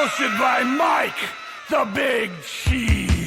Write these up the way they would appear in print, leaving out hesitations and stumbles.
Hosted by Mike, the Big Cheese.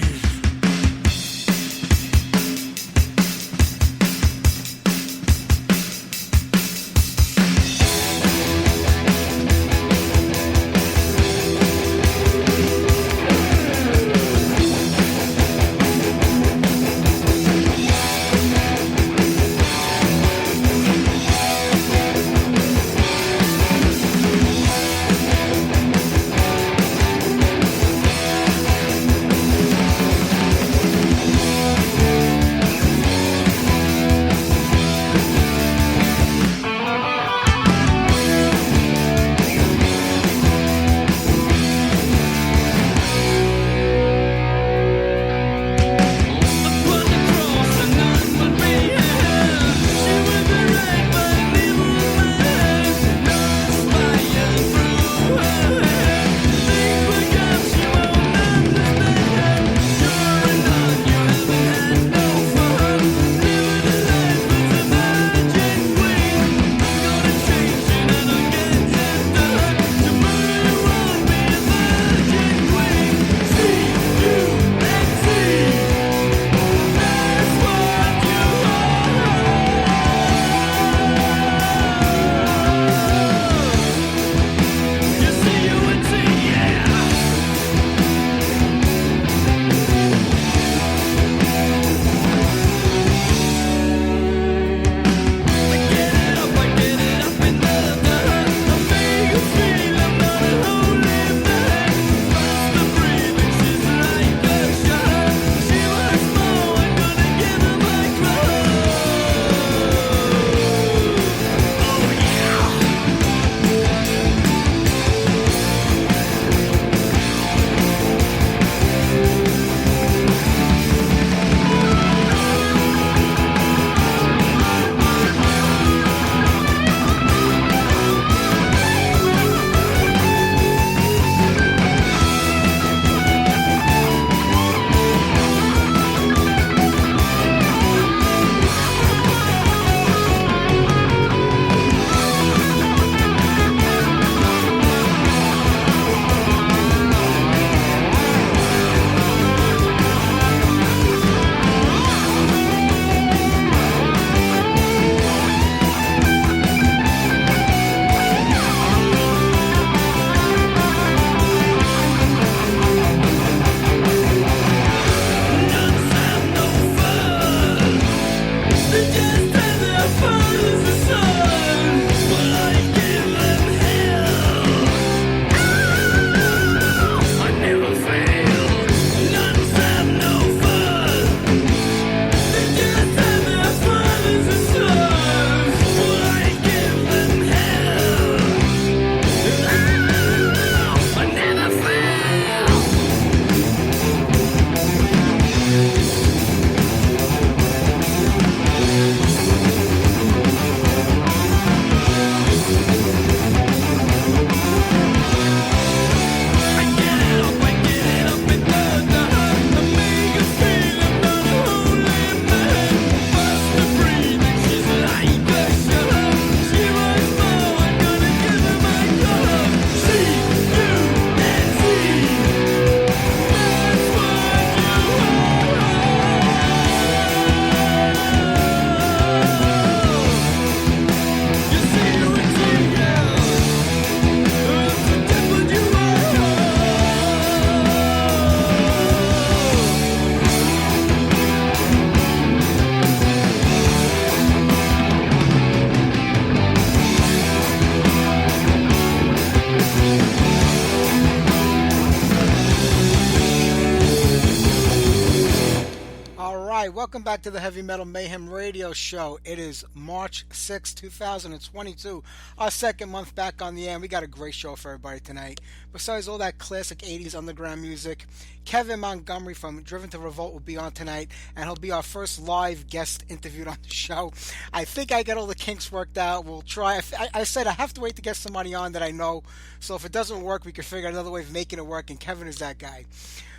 Welcome back to the Heavy Metal Mayhem Radio Show. It is March 6, 2022, our second month back on the air. We got a great show for everybody tonight. Besides all that classic 80s underground music, Kevin Montgomery from Driven to Revolt will be on tonight, and he'll be our first live guest interviewed on the show. I think I got all the kinks worked out. We'll try. I said I have to wait to get somebody on that I know, so if it doesn't work, we can figure out another way of making it work, and Kevin is that guy.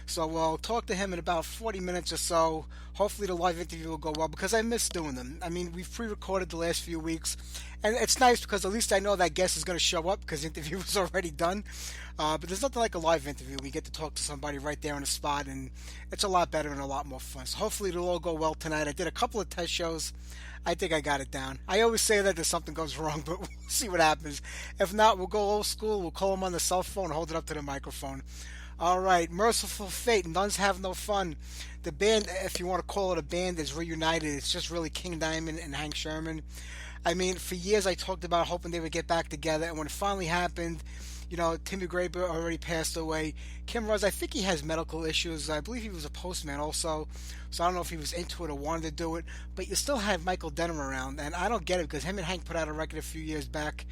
So we'll talk to him in about 40 minutes or so. Hopefully the live interview will go well because I miss doing them. I mean, we've pre-recorded the last few weeks, and it's nice because at least I know that guest is going to show up because the interview was already done. But there's nothing like a live interview. We get to talk to somebody right there on the spot, and it's a lot better and a lot more fun. So hopefully it'll all go well tonight. I did a couple of test shows. I think I got it down. I always say that if something goes wrong, but we'll see what happens. If not, we'll go old school. We'll call him on the cell phone, hold it up to the microphone. All right, Merciful Fate, Nuns Have No Fun. The band, if you want to call it a band, is reunited. It's just really King Diamond and Hank Sherman. I mean, for years I talked about hoping they would get back together, and when it finally happened, you know, Timmy Graber already passed away. Kim Rose, I think he has medical issues. I believe he was a postman also, so I don't know if he was into it or wanted to do it. But you still have Michael Denham around, and I don't get it because him and Hank put out a record a few years back,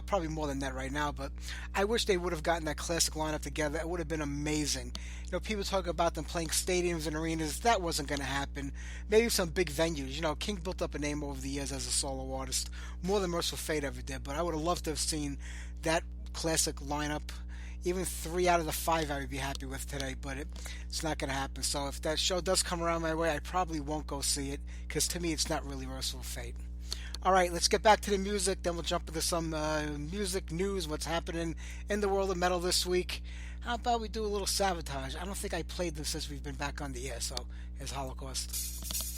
probably more than that right now. But I wish they would have gotten that classic lineup together. It would have been amazing. You know, people talk about them playing stadiums and arenas. That wasn't going to happen. Maybe some big venues. You know, King built up a name over the years as a solo artist, more than Merciful Fate ever did. But I would have loved to have seen that classic lineup. Even 3 out of the 5 I would be happy with today, but it's not going to happen. So if that show does come around my way, I probably won't go see it because to me it's not really Merciful Fate. All right, let's get back to the music. Then we'll jump into some music news, what's happening in the world of metal this week. How about we do a little Sabotage? I don't think I played them since we've been back on the air, so here's Holocaust. So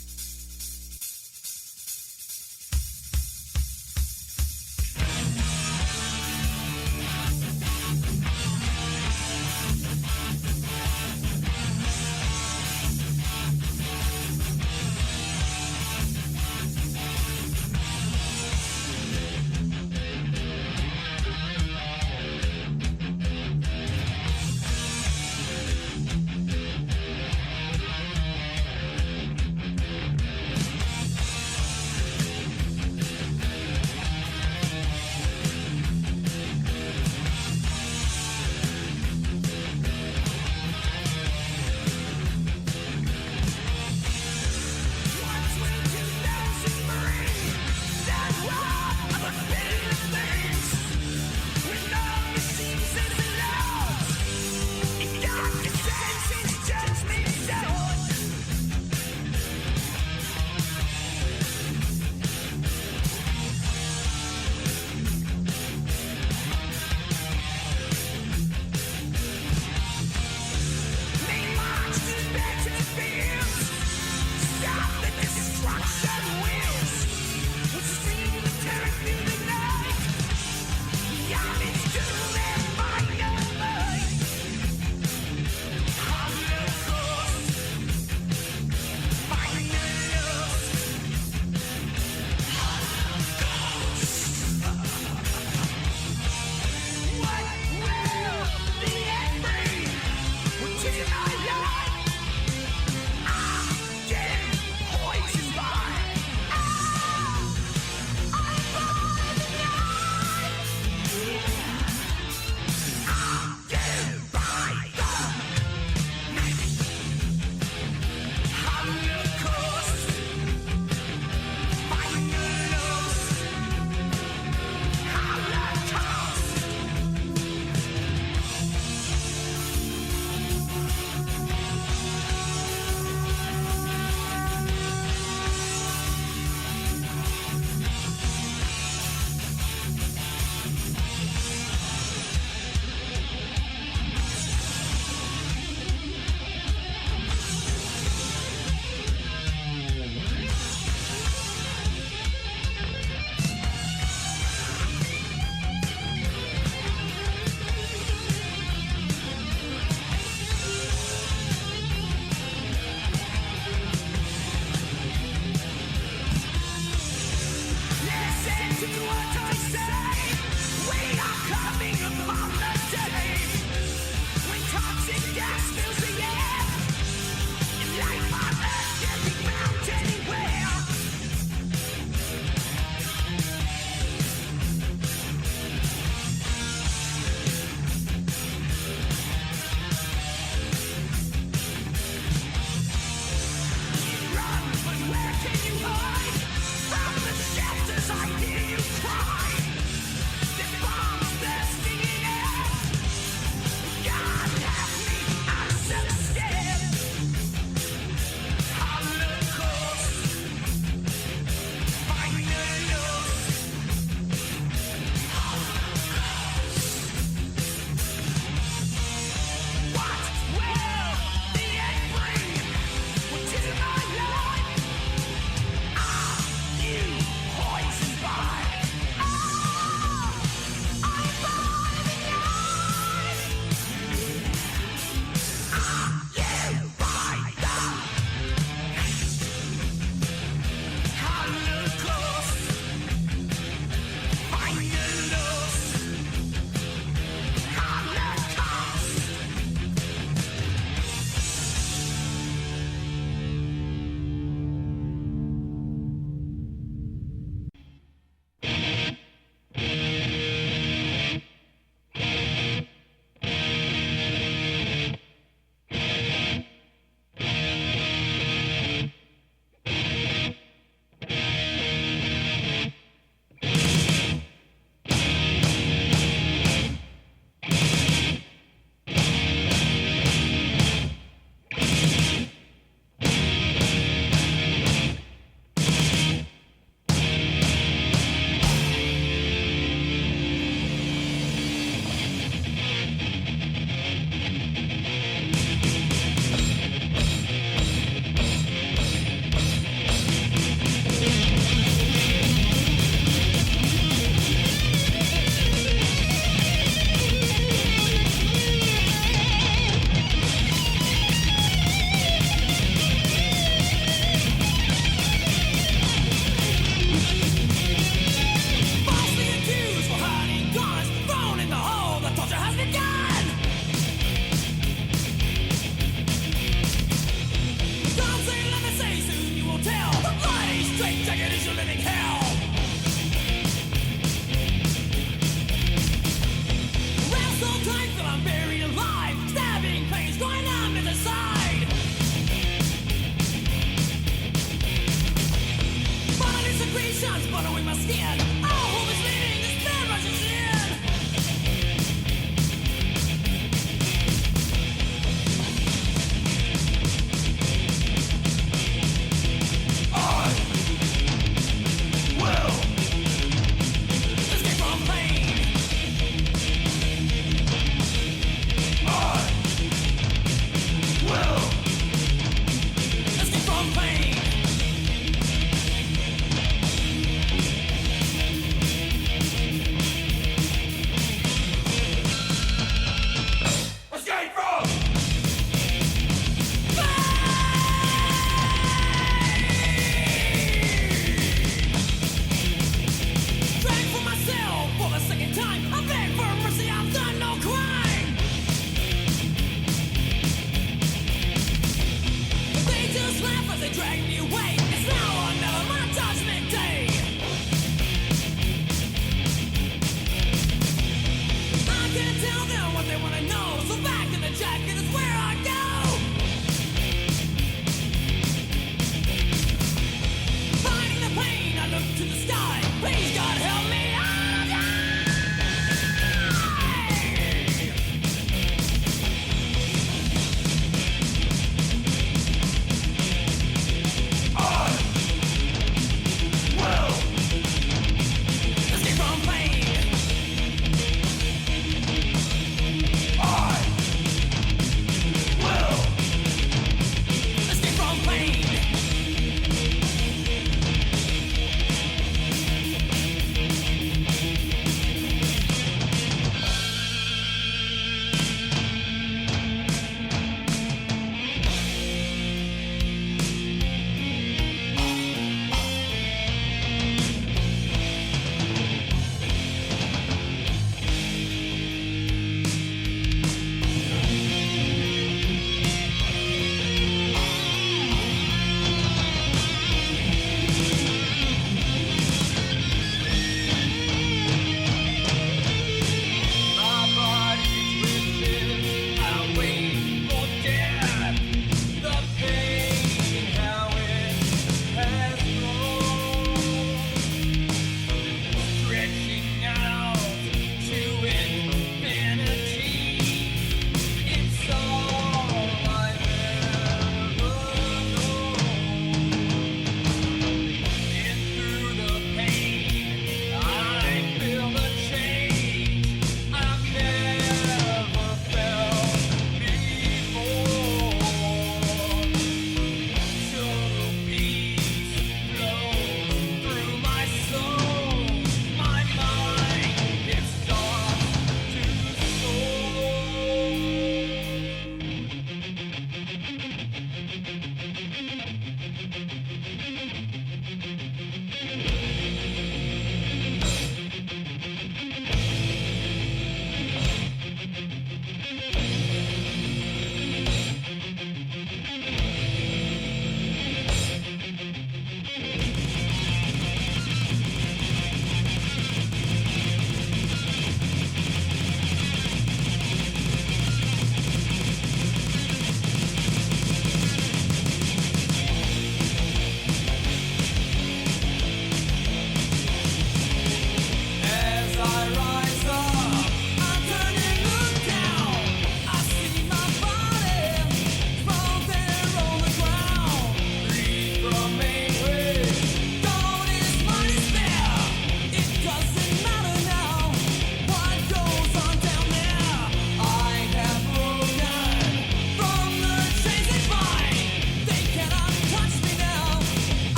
Suns burrowing my skin. All hope is leaving, despair rushes in. I will Escape from pain. I will Escape from pain.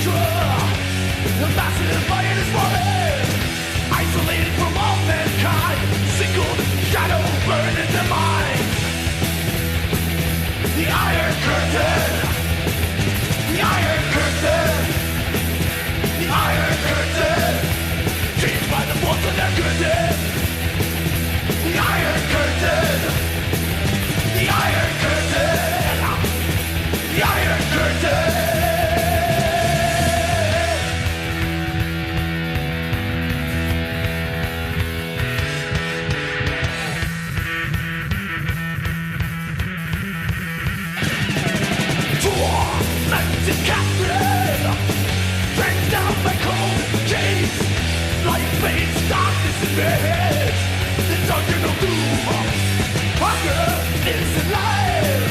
The massive lion is falling, isolated from all mankind. Single shadow burning their minds. The Iron Curtain. The Iron Curtain. The Iron Curtain. Changed by the force of their goodness. The Iron Curtain. The Iron Curtain. The Iron Curtain. Captain, dragged down by cold chains, light fades, darkness invades the dungeon of doom. Hunger is alive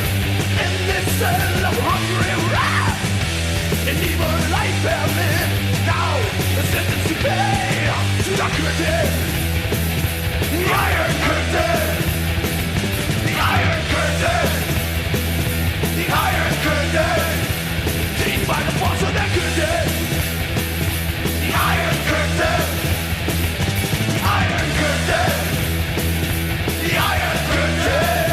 in this cell of hungry wrath. An evil life famine, now a sentence to pay to the curtain. The Iron Curtain. The Iron Curtain. The Iron Curtain. By the force of their goodness. The Iron Curtain. The Iron Curtain. The Iron Curtain.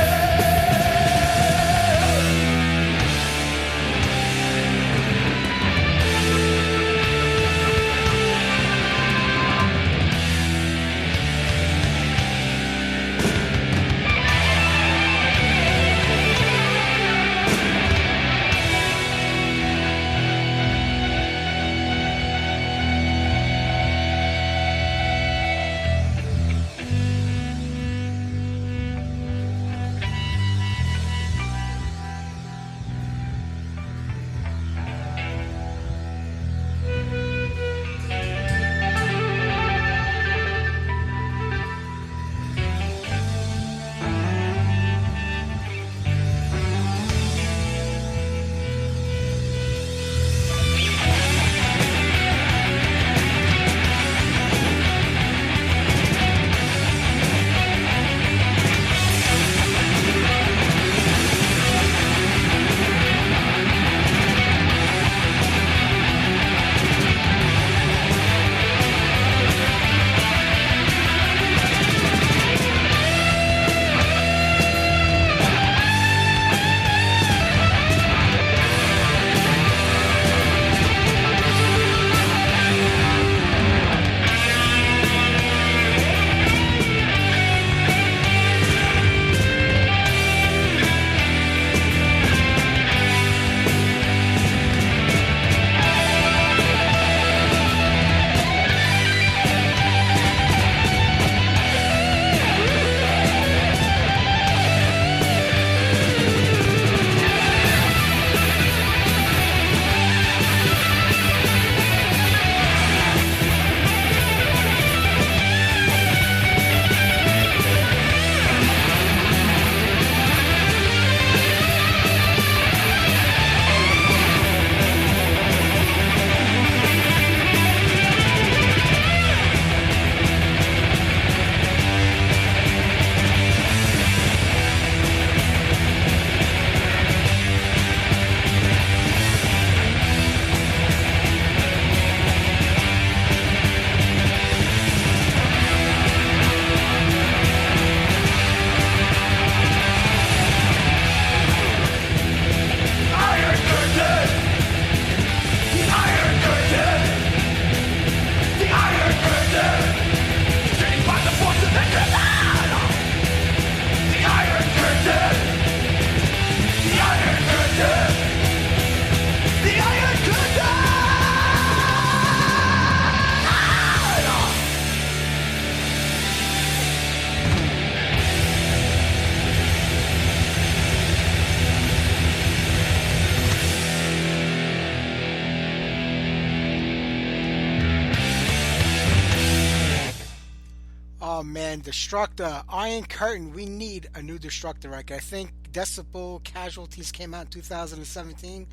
man, Destructor, Iron Curtain. We need a new Destructor record. I think Decibel Casualties came out in 2017.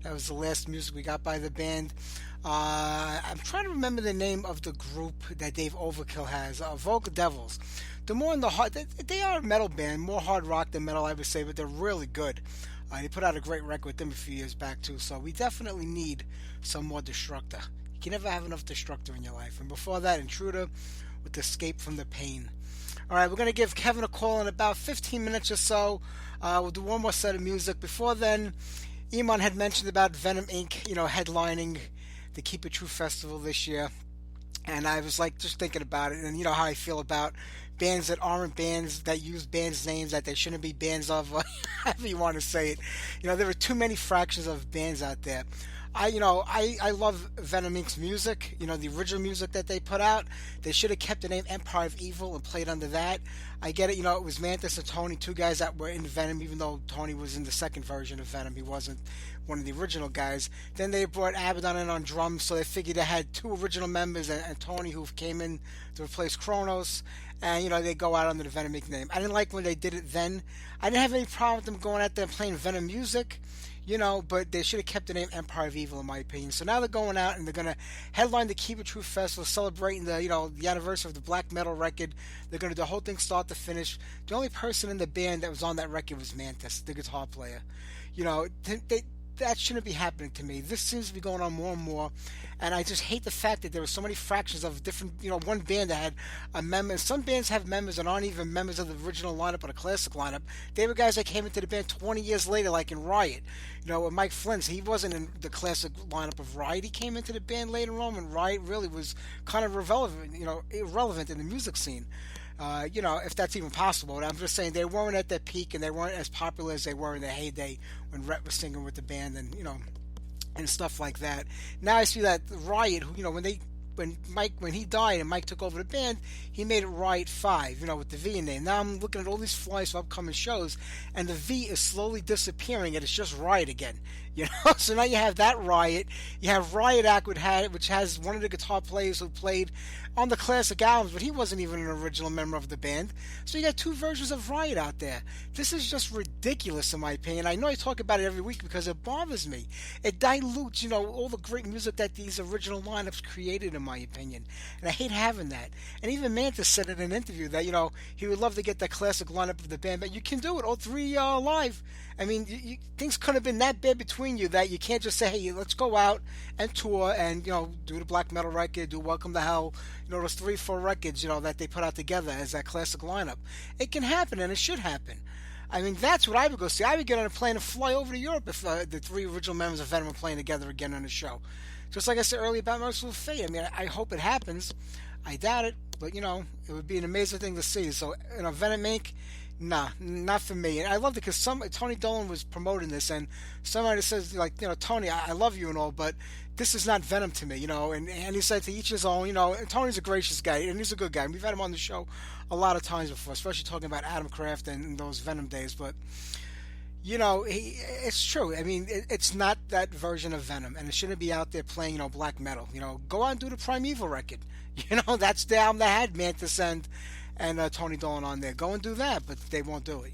That was the last music we got by the band. I'm trying to remember the name of the group that Dave Overkill has. Vocal Devils. They're more in the hard. They are a metal band, more hard rock than metal, I would say, but they're really good. He put out a great record with them a few years back too. So we definitely need some more Destructor. You can never have enough Destructor in your life. And before that, Intruder with Escape from the Pain. All right, we're going to give Kevin a call in about 15 minutes or so. We'll do one more set of music. Before then, Iman had mentioned about Venom Inc., headlining the Keep It True Festival this year. And I was like just thinking about it, and you know how I feel about bands that aren't bands, that use bands' names that they shouldn't be bands of, however you want to say it. There are too many fractions of bands out there. I love Venom Inc.'s music, the original music that they put out. They should have kept the name Empire of Evil and played under that. I get it, it was Mantis and Tony, two guys that were in Venom, even though Tony was in the second version of Venom. He wasn't one of the original guys. Then they brought Abaddon in on drums, so they figured they had two original members and Tony, who came in to replace Kronos. And, they go out under the Venom Inc. name. I didn't like when they did it then. I didn't have any problem with them going out there and playing Venom music. But they should have kept the name Empire of Evil, in my opinion. So now they're going out and they're going to headline the Keep It True Festival, celebrating the anniversary of the black metal record. They're going to do the whole thing start to finish. The only person in the band that was on that record was Mantis, the guitar player. That shouldn't be happening to me. This seems to be going on more and more, and I just hate the fact that there were so many fractions of different, one band that had a member. Some bands have members that aren't even members of the original lineup or the classic lineup. They were guys that came into the band 20 years later, like in Riot. With Mike Flynn, he wasn't in the classic lineup of Riot. He came into the band later on when Riot really was kind of irrelevant in the music scene. If that's even possible. I'm just saying they weren't at their peak and they weren't as popular as they were in their heyday when Rhett was singing with the band and stuff like that. Now I see that Riot, when he died and Mike took over the band, he made it Riot 5, with the V in name. Now I'm looking at all these flyers for upcoming shows, and the V is slowly disappearing, and it's just Riot again. So now you have that Riot. You have Riot Act, which has one of the guitar players who played on the classic albums, but he wasn't even an original member of the band. So you got two versions of Riot out there. This is just ridiculous, in my opinion. I know I talk about it every week because it bothers me. It dilutes, all the great music that these original lineups created, in my opinion. And I hate having that. And even Mantis said in an interview that, he would love to get that classic lineup of the band, but you can do it, all three live. I mean, things couldn't have been that bad between you that you can't just say, hey, let's go out and tour and, do the black metal record, do Welcome to Hell, those 3-4 records, that they put out together as that classic lineup. It can happen, and it should happen. I mean, that's what I would go see. I would get on a plane and fly over to Europe if the three original members of Venom were playing together again on a show. Just like I said earlier about Merciful Fate. I mean, I hope it happens. I doubt it, but, it would be an amazing thing to see. So, Venom Inc., nah, not for me. And I loved it because Tony Dolan was promoting this, and somebody says, Tony, I love you and all, but this is not Venom to me, and he said to each his own, and Tony's a gracious guy, and he's a good guy. And we've had him on the show a lot of times before, especially talking about Adam Kraft and those Venom days, but it's true. I mean, it's not that version of Venom, and it shouldn't be out there playing, black metal. Go out and do the Primeval record. That's the album that had Mantis and Tony Dolan on there. Go and do that, but they won't do it.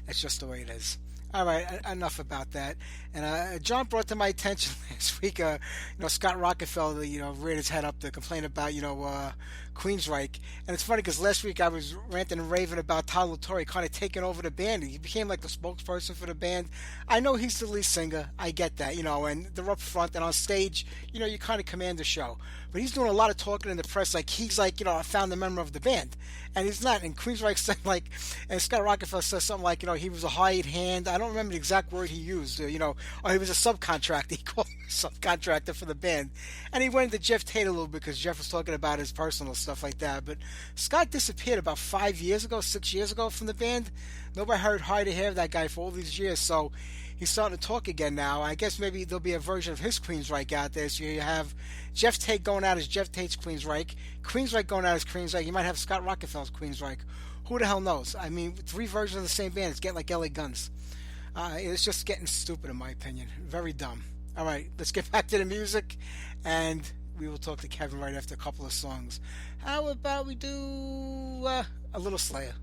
It's just the way it is. All right, enough about that. And John brought to my attention last week, Scott Rockefeller, reared his head up to complain about, Queensryche. And it's funny because last week I was ranting and raving about Tyler Torrey kind of taking over the band. He became like the spokesperson for the band. I know he's the lead singer. I get that, and they're up front and on stage, you kind of command the show. But he's doing a lot of talking in the press like he's like, a founding member of the band. And he's not. And Queensryche said and Scott Rockefeller says something like, he was a hired hand. I don't remember the exact word he used, or he was a subcontractor. He called him a subcontractor for the band. And he went into Jeff Tate a little bit because Jeff was talking about his personal stuff like that. But Scott disappeared about 6 years ago from the band. Nobody heard hide or hair of that guy for all these years. So he's starting to talk again now. I guess maybe there'll be a version of his Queensryche out there. So you have Jeff Tate going out as Jeff Tate's Queensryche, Queensryche going out as Queensryche. You might have Scott Rockefeller's Queensryche. Who the hell knows? I mean, 3 versions of the same band. It's getting like LA Guns. It's just getting stupid, in my opinion. Very dumb. All right, let's get back to the music, and we will talk to Kevin right after a couple of songs. How about we do a little Slayer?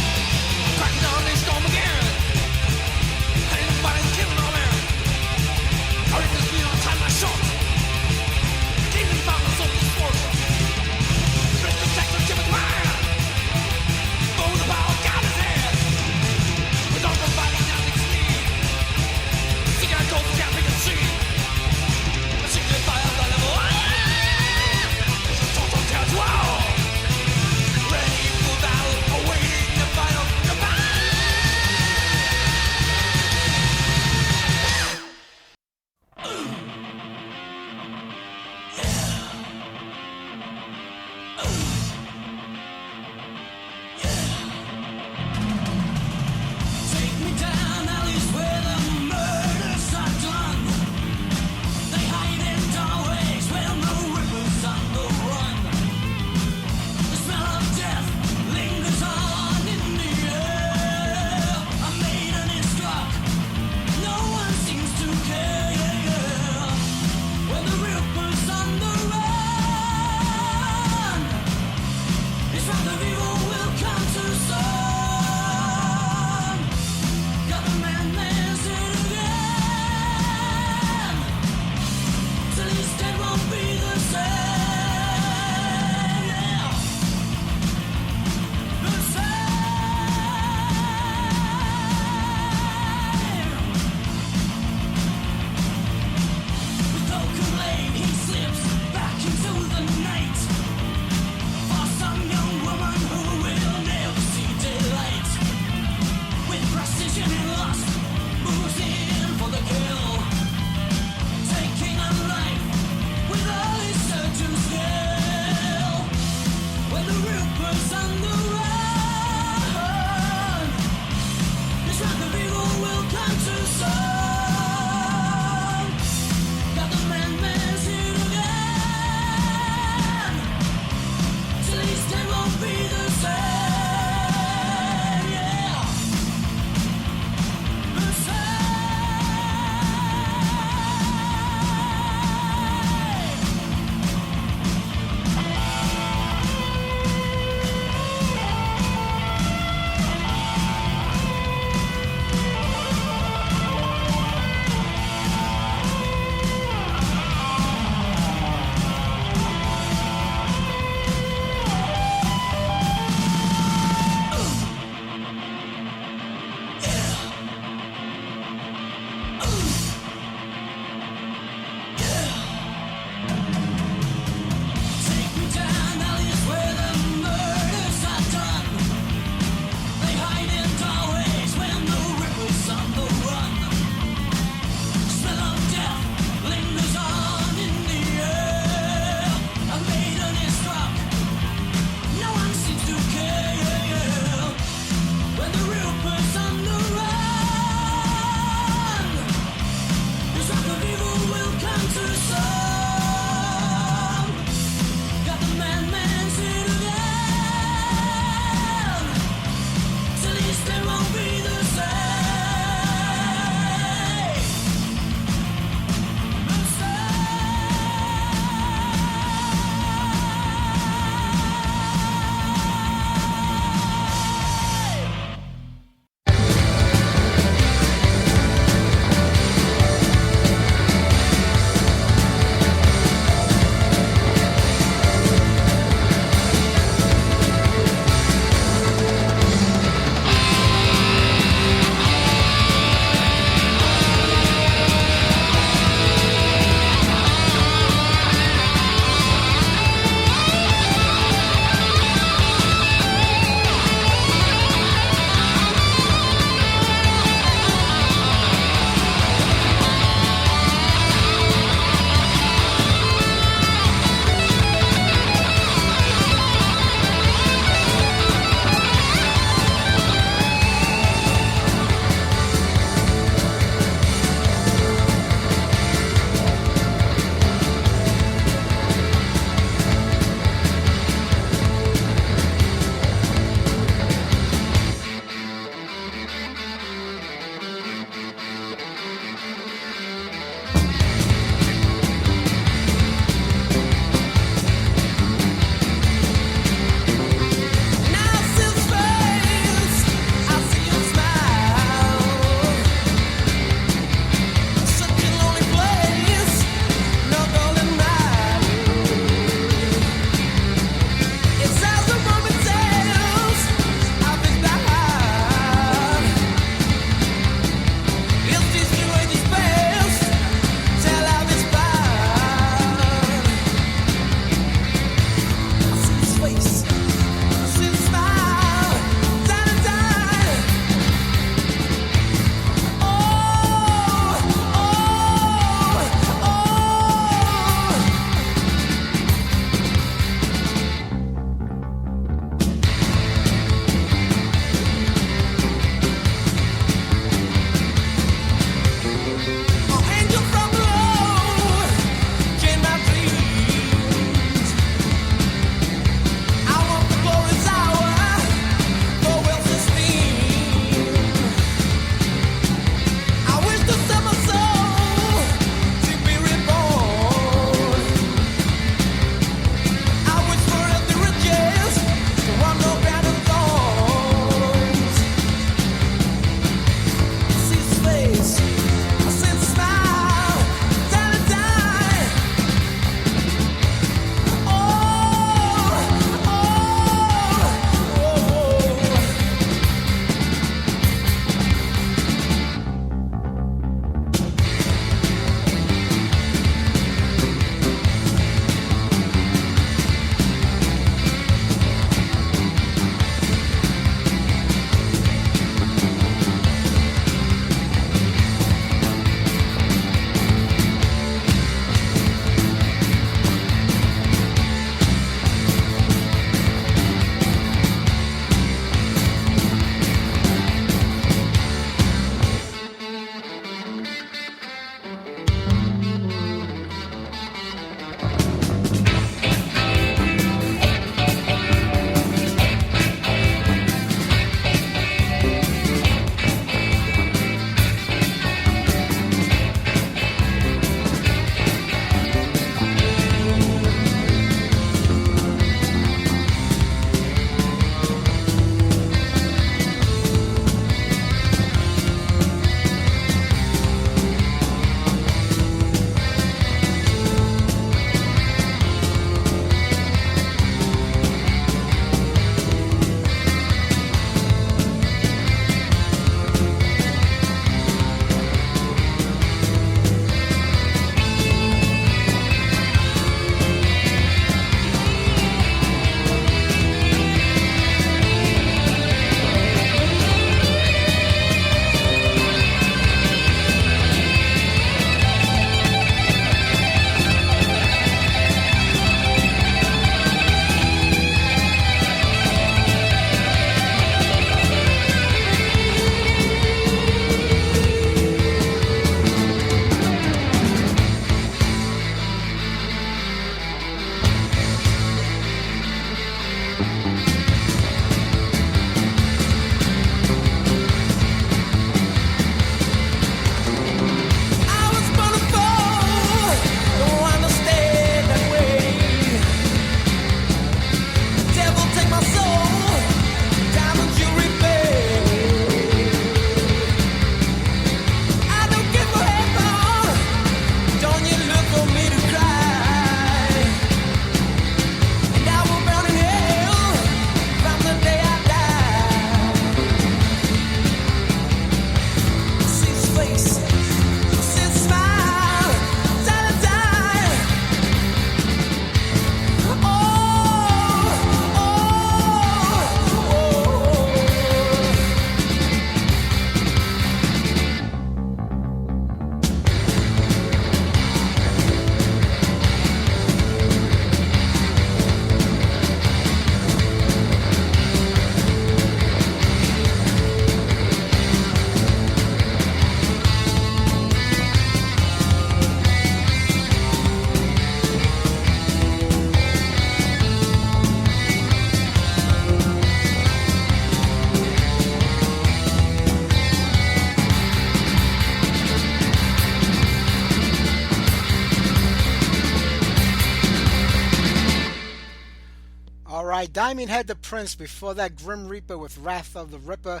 Alright, Diamond Head the Prince, before that Grim Reaper with Wrath of the Ripper,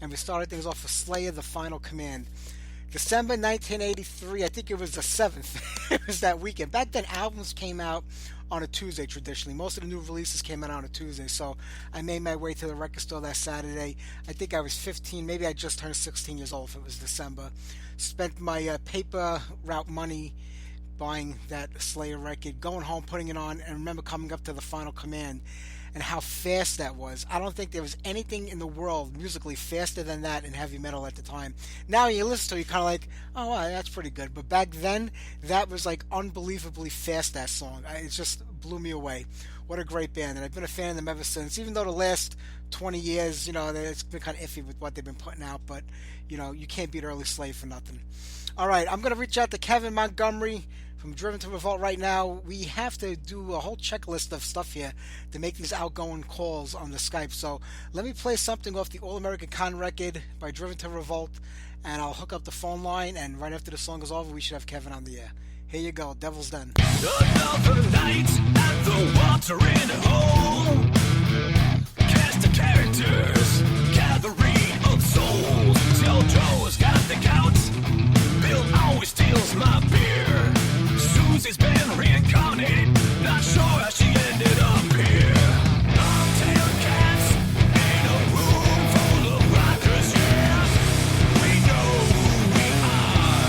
and we started things off with Slayer, The Final Command. December 1983, I think it was the 7th, it was that weekend. Back then, albums came out on a Tuesday traditionally. Most of the new releases came out on a Tuesday, so I made my way to the record store that Saturday. I think I was 15, maybe I just turned 16 years old if it was December. Spent my paper route money buying that Slayer record, going home, putting it on, and remember coming up to The Final Command and how fast that was. I don't think there was anything in the world musically faster than that in heavy metal at the time. Now you listen to it, you're kind of like, oh wow, that's pretty good. But back then, that was like unbelievably fast, that song. It just blew me away. What a great band, and I've been a fan of them ever since. Even though the last 20 years, it's been kind of iffy with what they've been putting out, but, you can't beat early Slave for nothing. All right, I'm going to reach out to Kevin Montgomery from Driven to Revolt right now. We have to do a whole checklist of stuff here to make these outgoing calls on the Skype. So let me play something off the All-American Con record by Driven to Revolt, and I'll hook up the phone line, and right after the song is over, we should have Kevin on the air. Here you go, Devil's Den. Another night at the watering hole. Cast of characters, gathering of souls. Till Joe's got the gout. Bill always steals my beer. Susie's been reincarnated. Not sure how she ended up here. Long-tailed cats in a room full of rockers, yeah. We know who we are.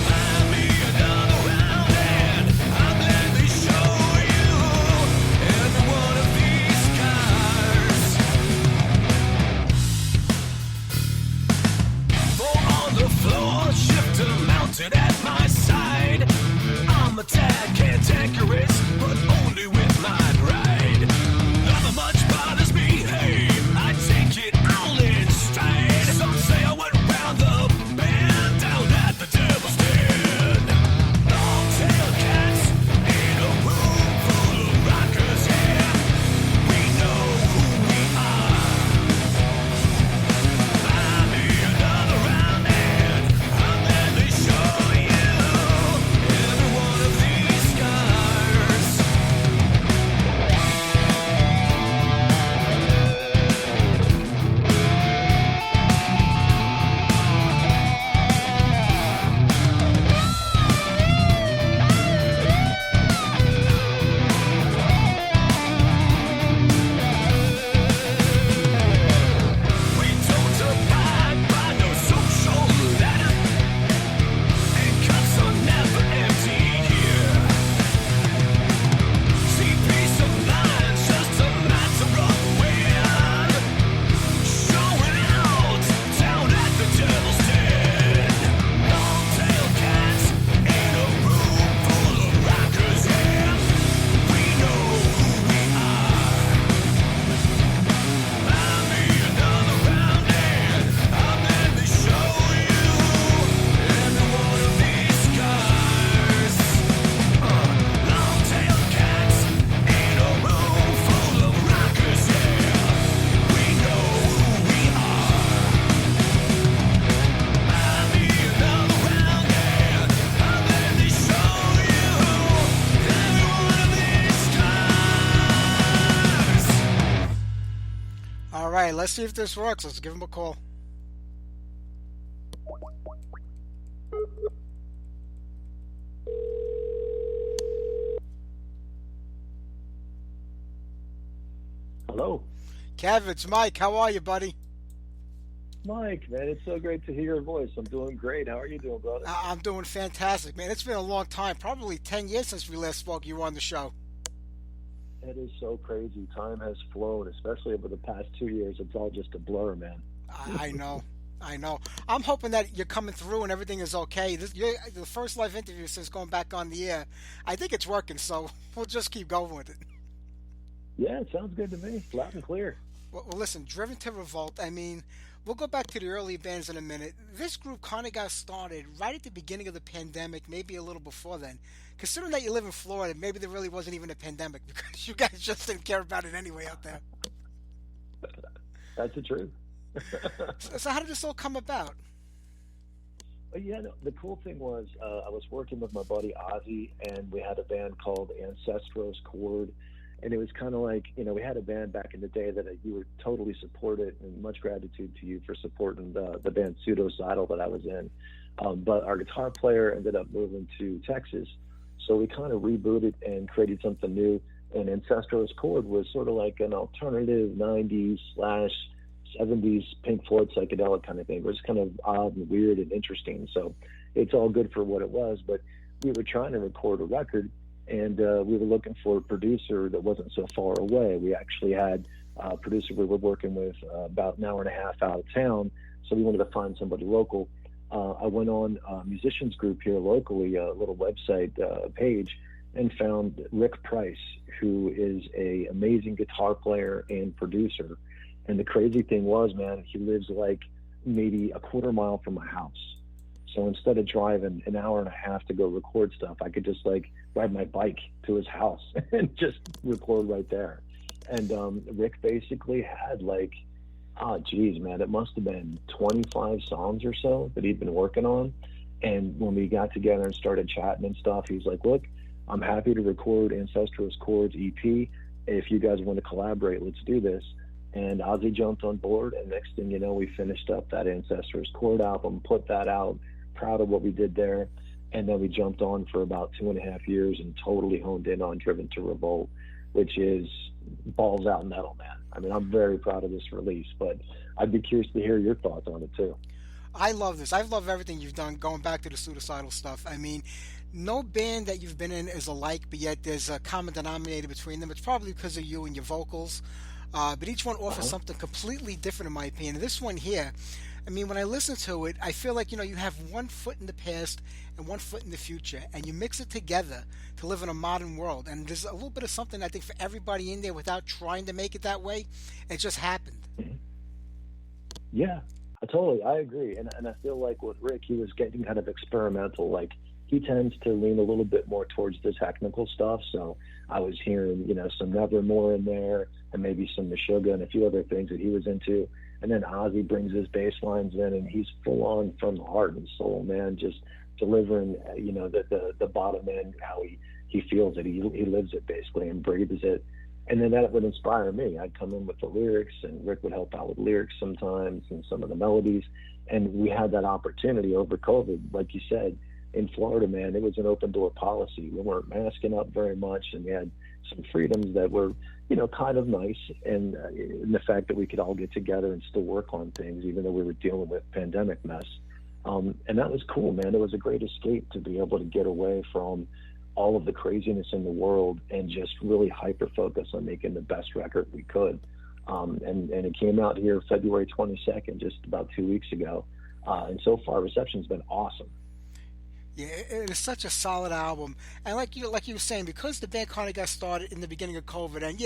Find me another round and I'll gladly show you. right, let's see if this works. Let's give him a call. Hello. Kev, it's Mike. How are you, buddy? Mike, man, it's so great to hear your voice. I'm doing great. How are you doing, brother? I'm doing fantastic, man. It's been a long time, probably 10 years since we last spoke. You were on the show. It is so crazy. Time has flown, especially over the past 2 years. It's all just a blur, man. I know. I know. I'm hoping that you're coming through and everything is okay. You're the first live interview since going back on the air. I think it's working, so we'll just keep going with it. Yeah, it sounds good to me. Loud and clear. Well, listen, Driven to Revolt, I mean, we'll go back to the early bands in a minute. This group kind of got started right at the beginning of the pandemic, maybe a little before then. Considering that you live in Florida, maybe there really wasn't even a pandemic because you guys just didn't care about it anyway out there. That's the truth. So how did this all come about? Yeah, no, the cool thing was I was working with my buddy Ozzy, and we had a band called Ancestros Chord. And it was kind of like, we had a band back in the day that you were totally supported, and much gratitude to you for supporting the band Pseudocidal that I was in. But our guitar player ended up moving to Texas. So we kind of rebooted and created something new. And Ancestros Chord was sort of like an alternative 90s/70s Pink Floyd psychedelic kind of thing. It was kind of odd and weird and interesting. So it's all good for what it was. But we were trying to record a record, and we were looking for a producer that wasn't so far away. We actually had a producer we were working with about an hour and a half out of town, so we wanted to find somebody local. I went on a musicians group here locally, a little website page, and found Rick Price, who is an amazing guitar player and producer. And the crazy thing was, man, he lives like maybe a quarter mile from my house. So instead of driving an hour and a half to go record stuff, I could just like ride my bike to his house and just record right there. And Rick basically had like, man, it must have been 25 songs or so that he'd been working on. And when we got together and started chatting and stuff, he's like, look, I'm happy to record Ancestros Chords EP. If you guys want to collaborate, let's do this. And Ozzy jumped on board, and next thing you know, we finished up that Ancestors Chord album, put that out, proud of what we did there. And then we jumped on for about 2.5 years and totally honed in on Driven to Revolt, which is balls out metal, man. I mean, I'm very proud of this release, but I'd be curious to hear your thoughts on it too. I love this. I love everything you've done, going back to the Pseudocidal stuff. I mean, no band that you've been in is alike, but yet there's a common denominator between them. It's probably because of you and your vocals. But each one offers something completely different, in my opinion. This one here, I mean, when I listen to it, I feel like, you have one foot in the past and one foot in the future, and you mix it together to live in a modern world. And there's a little bit of something, I think, for everybody in there without trying to make it that way. It just happened. Yeah, I agree. And I feel like with Rick, he was getting kind of experimental. Like, he tends to lean a little bit more towards the technical stuff. So I was hearing, some Nevermore in there, and maybe some Meshuggah and a few other things that he was into. And then Ozzy brings his bass lines in, and he's full on from the heart and soul, man, just delivering, the bottom end, how he feels it. He lives it basically and breathes it. And then that would inspire me. I'd come in with the lyrics, and Rick would help out with lyrics sometimes and some of the melodies. And we had that opportunity over COVID, like you said. In Florida, man, it was an open door policy. We weren't masking up very much, and we had some freedoms that were, kind of nice. And the fact that we could all get together and still work on things, even though we were dealing with pandemic mess. And that was cool, man. It was a great escape to be able to get away from all of the craziness in the world and just really hyper focus on making the best record we could. And it came out here February 22nd, just about 2 weeks ago. And so far, reception's been awesome. Yeah, it is such a solid album, and like you were saying, because the band kind of got started in the beginning of COVID, and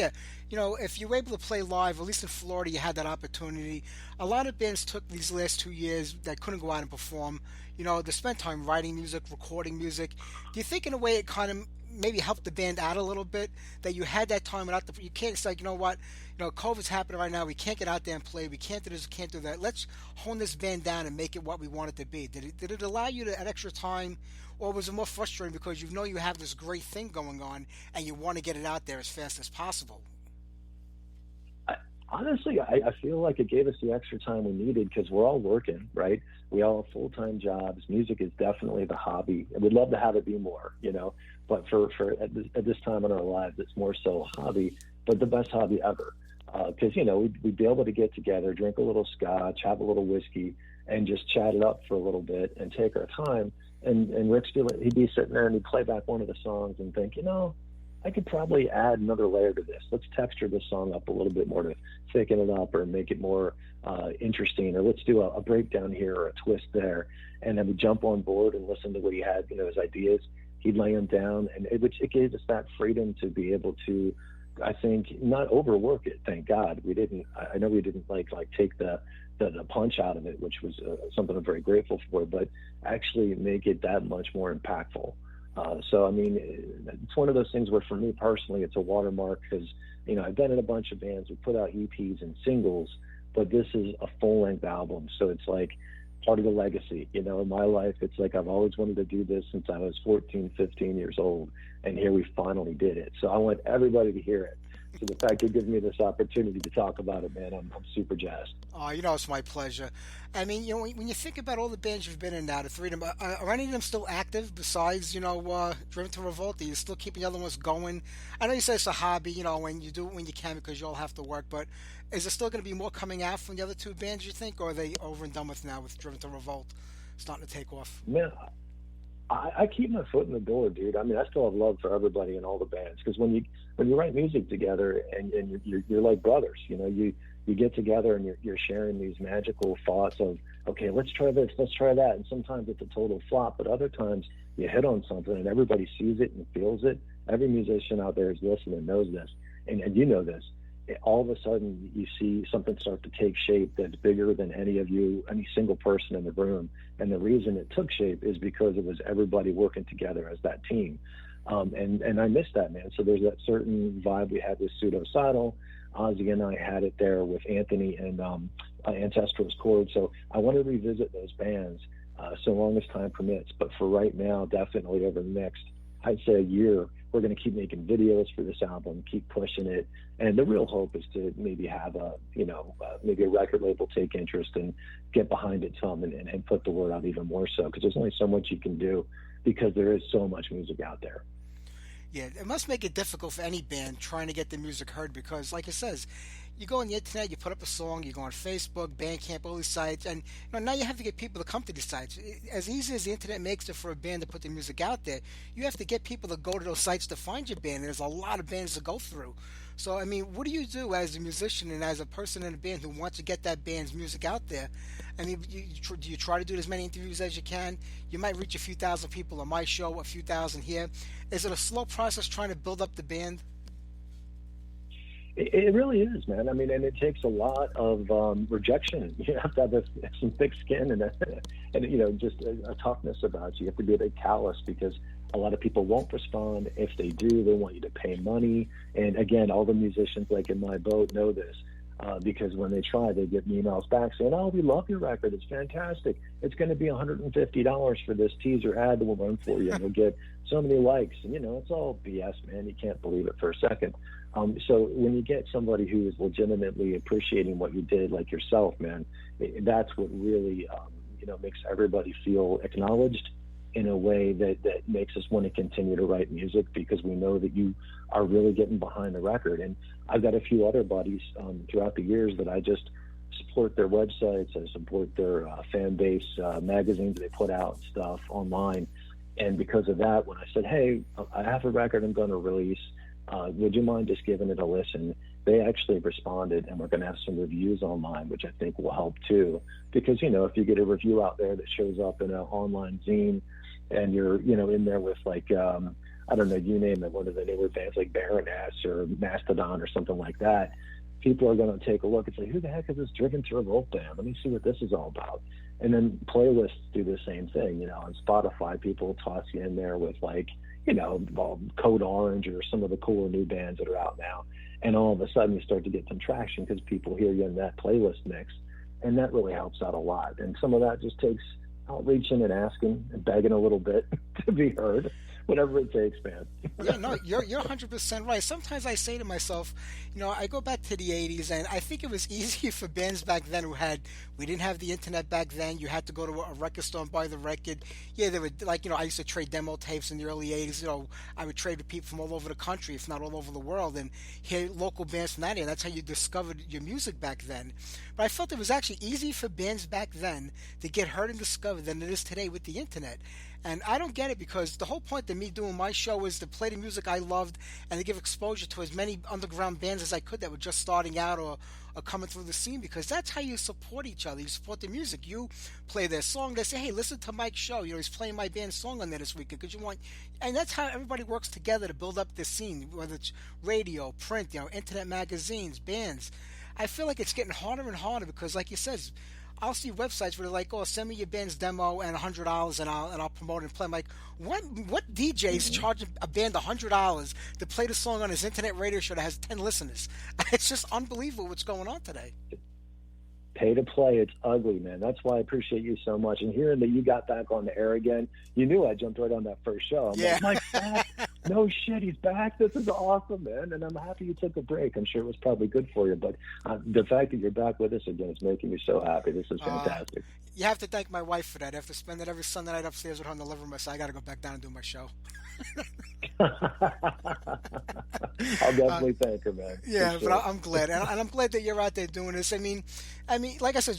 if you were able to play live, at least in Florida, you had that opportunity. A lot of bands took these last 2 years that couldn't go out and perform. They spent time writing music, recording music. Do you think, in a way, it kind of maybe helped the band out a little bit, that you had that time without you can't say, COVID's happening right now, we can't get out there and play, we can't do this, we can't do that, let's hone this band down and make it what we want it to be. Did it allow you an extra time, or was it more frustrating because you have this great thing going on and you want to get it out there as fast as possible? Honestly, I feel like it gave us the extra time we needed because we're all working, right? We all have full-time jobs. Music is definitely the hobby, and we'd love to have it be more, But for at this time in our lives, it's more so a hobby, but the best hobby ever. Because we'd be able to get together, drink a little scotch, have a little whiskey, and just chat it up for a little bit and take our time. And Rick's he'd be sitting there and he'd play back one of the songs and think, I could probably add another layer to this. Let's texture this song up a little bit more to thicken it up or make it more interesting, or let's do a breakdown here or a twist there. And then we jump on board and listen to what he had, his ideas. He'd lay them down, and it gave us that freedom to be able to, I think, not overwork it. Thank God we didn't. I know we didn't like take the punch out of it, which was something I'm very grateful for, but actually make it that much more impactful. So, I mean, it's one of those things where for me personally, it's a watermark because, I've been in a bunch of bands. We put out EPs and singles, but this is a full-length album. So it's like part of the legacy, in my life. It's like I've always wanted to do this since I was 14, 15 years old. And here we finally did it. So I want everybody to hear it. So the fact it gives me this opportunity to talk about it, man, I'm super jazzed. Oh, it's my pleasure. I mean, when you think about all the bands you've been in now, the three of them, are any of them still active besides, Driven to Revolt? Are you still keeping the other ones going? I know you say it's a hobby, when you do it when you can because you all have to work, but is there still going to be more coming out from the other two bands, you think, or are they over and done with now with Driven to Revolt starting to take off? Man, I keep my foot in the door, dude. I mean, I still have love for everybody in all the bands because when you write music together and you're like brothers, you get together and you're sharing these magical thoughts of, okay, let's try this, let's try that, and sometimes it's a total flop, but other times you hit on something and everybody sees it and feels it. Every musician out there is listening and knows this, and you know this. All of a sudden you see something start to take shape that's bigger than any single person in the room. And the reason it took shape is because it was everybody working together as that team. And I miss that, man. So there's that certain vibe we had with Pseudocidal. Ozzy and I had it there with Anthony and Ancestral's Chord. So I want to revisit those bands so long as time permits. But for right now, definitely over the next, I'd say, a year, we're going to keep making videos for this album, keep pushing it. And the real hope is to maybe have maybe a record label take interest and get behind it some and put the word out even more so, because there's only so much you can do because there is so much music out there. Yeah, it must make it difficult for any band trying to get the music heard because, like it says, you go on the internet, you put up a song, you go on Facebook, Bandcamp, all these sites, and now you have to get people to come to these sites. As easy as the internet makes it for a band to put their music out there, you have to get people to go to those sites to find your band. There's a lot of bands to go through. So, I mean, what do you do as a musician and as a person in a band who wants to get that band's music out there? I mean, do you try to do as many interviews as you can? You might reach a few thousand people on my show, a few thousand here. Is it a slow process trying to build up the band? It really is, man. I mean, and it takes a lot of rejection. You have to have some thick skin and just a toughness about you. You have to be a bit callous because a lot of people won't respond. If they do, they want you to pay money. And again, all the musicians like in my boat know this because when they try, they get emails back saying, "Oh, we love your record. It's fantastic. It's going to be $150 for this teaser ad that we'll run for you, and you'll get so many likes." And it's all BS, man. You can't believe it for a second. So when you get somebody who is legitimately appreciating what you did, like yourself, man, that's what really, makes everybody feel acknowledged in a way that makes us want to continue to write music because we know that you are really getting behind the record. And I've got a few other buddies throughout the years that I just support their websites, I support their fan base, magazines they put out and stuff online. And because of that, when I said, hey, I have a record I'm going to release, would you mind just giving it a listen? They actually responded, and we're going to have some reviews online, which I think will help too. Because, if you get a review out there that shows up in an online zine and you're, in there with like, I don't know, you name it, one of the newer bands like Baroness or Mastodon or something like that, people are going to take a look and say, who the heck is this Driven to Revolt band? Let me see what this is all about. And then playlists do the same thing, on Spotify, people toss you in there with like, Code Orange or some of the cooler new bands that are out now. And all of a sudden you start to get some traction because people hear you in that playlist mix. And that really helps out a lot. And some of that just takes, outreaching and asking and begging a little bit to be heard, whatever it takes, man. Yeah, no, you're 100% right. Sometimes I say to myself, I go back to the 80s, and I think it was easier for bands back then we didn't have the internet back then. You had to go to a record store and buy the record. Yeah, they would, like, I used to trade demo tapes in the early 80s. I would trade with people from all over the country, if not all over the world, and hear local bands from that area. That's how you discovered your music back then. But I felt it was actually easy for bands back then to get heard and discovered than it is today with the internet. And I don't get it, because the whole point of me doing my show is to play the music I loved and to give exposure to as many underground bands as I could that were just starting out or coming through the scene, because that's how you support each other. You support the music. You play their song. They say, hey, listen to Mike's show. He's playing my band's song on there this weekend, because and that's how everybody works together to build up this scene, whether it's radio, print, internet magazines, bands. I feel like it's getting harder and harder because, like you said, I'll see websites where they're like, "Oh, send me your band's demo and $100, and I'll promote it and play." I'm like, what DJ's charging a band $100 to play the song on his internet radio show that has 10 listeners? It's just unbelievable what's going on today. Pay to play, it's ugly, man. That's why I appreciate you so much. And hearing that you got back on the air again, you knew I jumped right on that first show. I'm like, Mike's back. No shit, he's back. This is awesome, man. And I'm happy you took a break. I'm sure it was probably good for you. But the fact that you're back with us again is making me so happy. This is fantastic. You have to thank my wife for that. I have to spend it every Sunday night upstairs with her in the living room, so I got to go back down and do my show. I'll definitely thank her, man. Yeah, sure. but I'm glad, and I'm glad that you're out there doing this. I mean, like I said,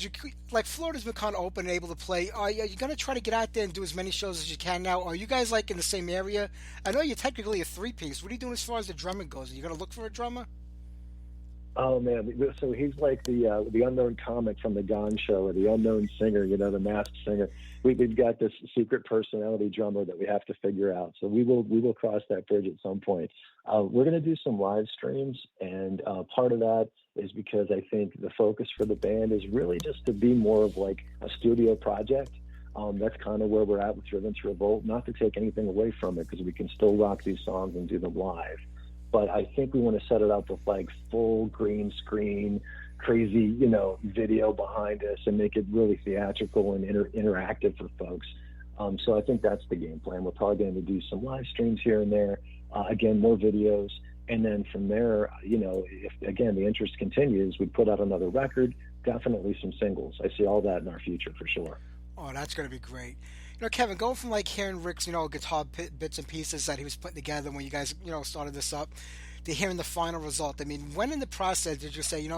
like Florida's been kind of open and able to play. Are you going to try to get out there and do as many shows as you can now? Are you guys like in the same area? I know you're technically a three-piece. What are you doing as far as the drumming goes? Are you going to look for a drummer? Oh man, so he's like the unknown comic from the Gone Show, or the unknown singer, the masked singer. We've got this secret personality drummer that we have to figure out. So we will cross that bridge at some point. We're going to do some live streams, and part of that is because I think the focus for the band is really just to be more of like a studio project. That's kind of where we're at with Revolt. Not to take anything away from it, because we can still rock these songs and do them live. But I think we want to set it up with like full green screen, crazy, video behind us, and make it really theatrical and interactive for folks. So I think that's the game plan. We're probably going to do some live streams here and there. Again, more videos. And then from there, if again the interest continues, we put out another record, definitely some singles. I see all that in our future for sure. Oh, that's going to be great. Kevin, going from like hearing Rick's, guitar bits and pieces that he was putting together when you guys, started this up, to hearing the final result. I mean, when in the process did you say,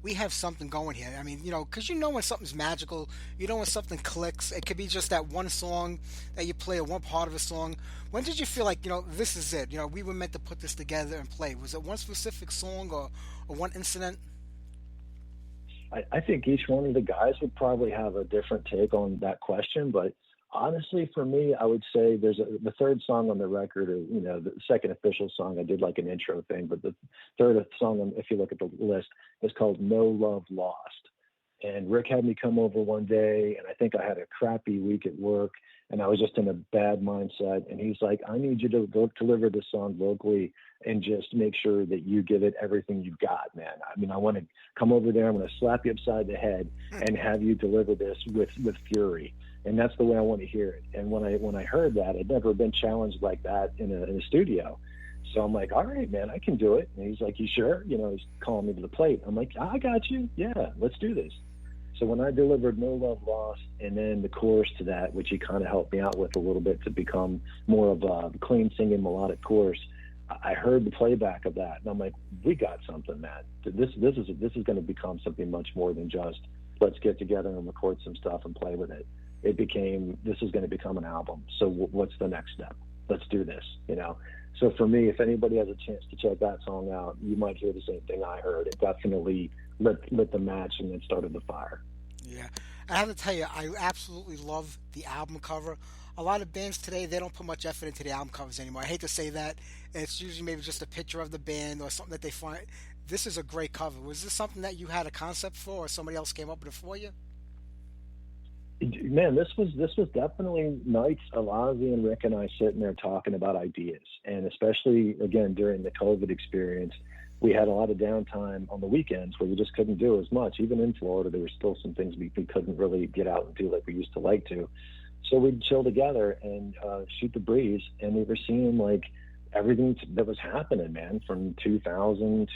we have something going here? I mean, because when something's magical, when something clicks. It could be just that one song that you play or one part of a song. When did you feel like, this is it? We were meant to put this together and play. Was it one specific song or one incident? I think each one of the guys would probably have a different take on that question, but honestly, for me, I would say the third song on the record, or the second official song. I did like an intro thing, but the third song, if you look at the list, is called "No Love Lost." And Rick had me come over one day, and I think I had a crappy week at work, and I was just in a bad mindset. And he's like, "I need you to go deliver this song vocally, and just make sure that you give it everything you've got, man. I mean, I want to come over there. I'm going to slap you upside the head and have you deliver this with fury." And that's the way I want to hear it. And when I heard that, I'd never been challenged like that in a studio. So I'm like, all right, man, I can do it. And he's like, you sure? He's calling me to the plate. I'm like, I got you. Yeah, let's do this. So when I delivered No Love Lost, and then the chorus to that, which he kind of helped me out with a little bit to become more of a clean singing melodic chorus, I heard the playback of that. And I'm like, we got something, man. This is going to become something much more than just let's get together and record some stuff and play with it. It became, this is going to become an album. So what's the next step? Let's do this, So for me, if anybody has a chance to check that song out, you might hear the same thing I heard. It definitely lit the match and then started the fire. Yeah. I have to tell you, I absolutely love the album cover. A lot of bands today, they don't put much effort into the album covers anymore. I hate to say that. It's usually maybe just a picture of the band or something that they find. This is a great cover. Was this something that you had a concept for, or somebody else came up with it for you? Man, this was definitely nights of Ozzy and Rick and I sitting there talking about ideas. And especially, again, during the COVID experience, we had a lot of downtime on the weekends where we just couldn't do as much. Even in Florida, there were still some things we couldn't really get out and do like we used to like to. So we'd chill together and shoot the breeze, and we were seeing like everything that was happening, man, from 2020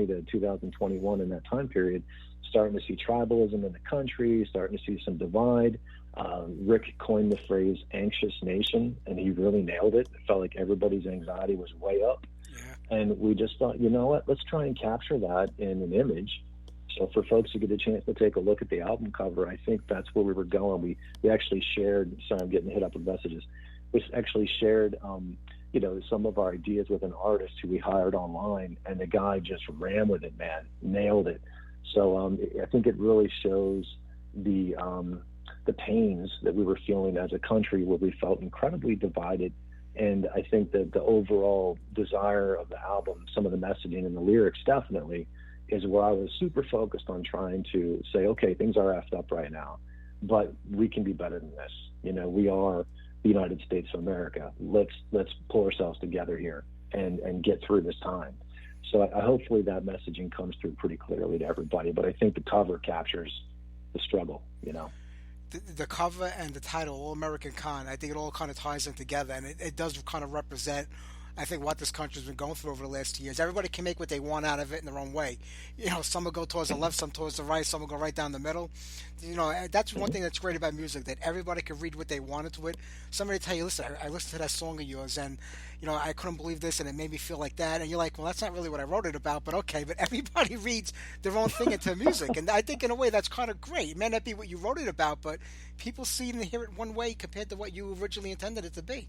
to 2021 in that time period, starting to see tribalism in the country, starting to see some divide. Rick coined the phrase anxious nation, and he really nailed it. It felt like everybody's anxiety was way up. Yeah. And we just thought, you know what, let's try and capture that in an image. So for folks who get a chance to take a look at the album cover, I think that's where we were going. We actually shared, sorry, I'm getting hit up with messages. We actually shared, some of our ideas with an artist who we hired online, and the guy just ran with it, man, nailed it. So I think it really shows the pains that we were feeling as a country, where we felt incredibly divided. And I think that the overall desire of the album, some of the messaging and the lyrics definitely, is where I was super focused on trying to say, okay, things are effed up right now, but we can be better than this. We are the United States of America. Let's pull ourselves together here and get through this time. So hopefully that messaging comes through pretty clearly to everybody. But I think the cover captures the struggle, The cover and the title, All American Con, I think it all kind of ties in together, and it does kind of represent, I think, what this country's been going through over the last 2 years. Everybody can make what they want out of it in their own way. Some will go towards the left, some towards the right, some will go right down the middle. That's one thing that's great about music, that everybody can read what they want into it. Somebody tell you, listen, I listened to that song of yours, and I couldn't believe this, and it made me feel like that. And you're like, well, that's not really what I wrote it about, but okay. But everybody reads their own thing into music, and I think in a way that's kind of great. It may not be what you wrote it about, but people see it and hear it one way compared to what you originally intended it to be.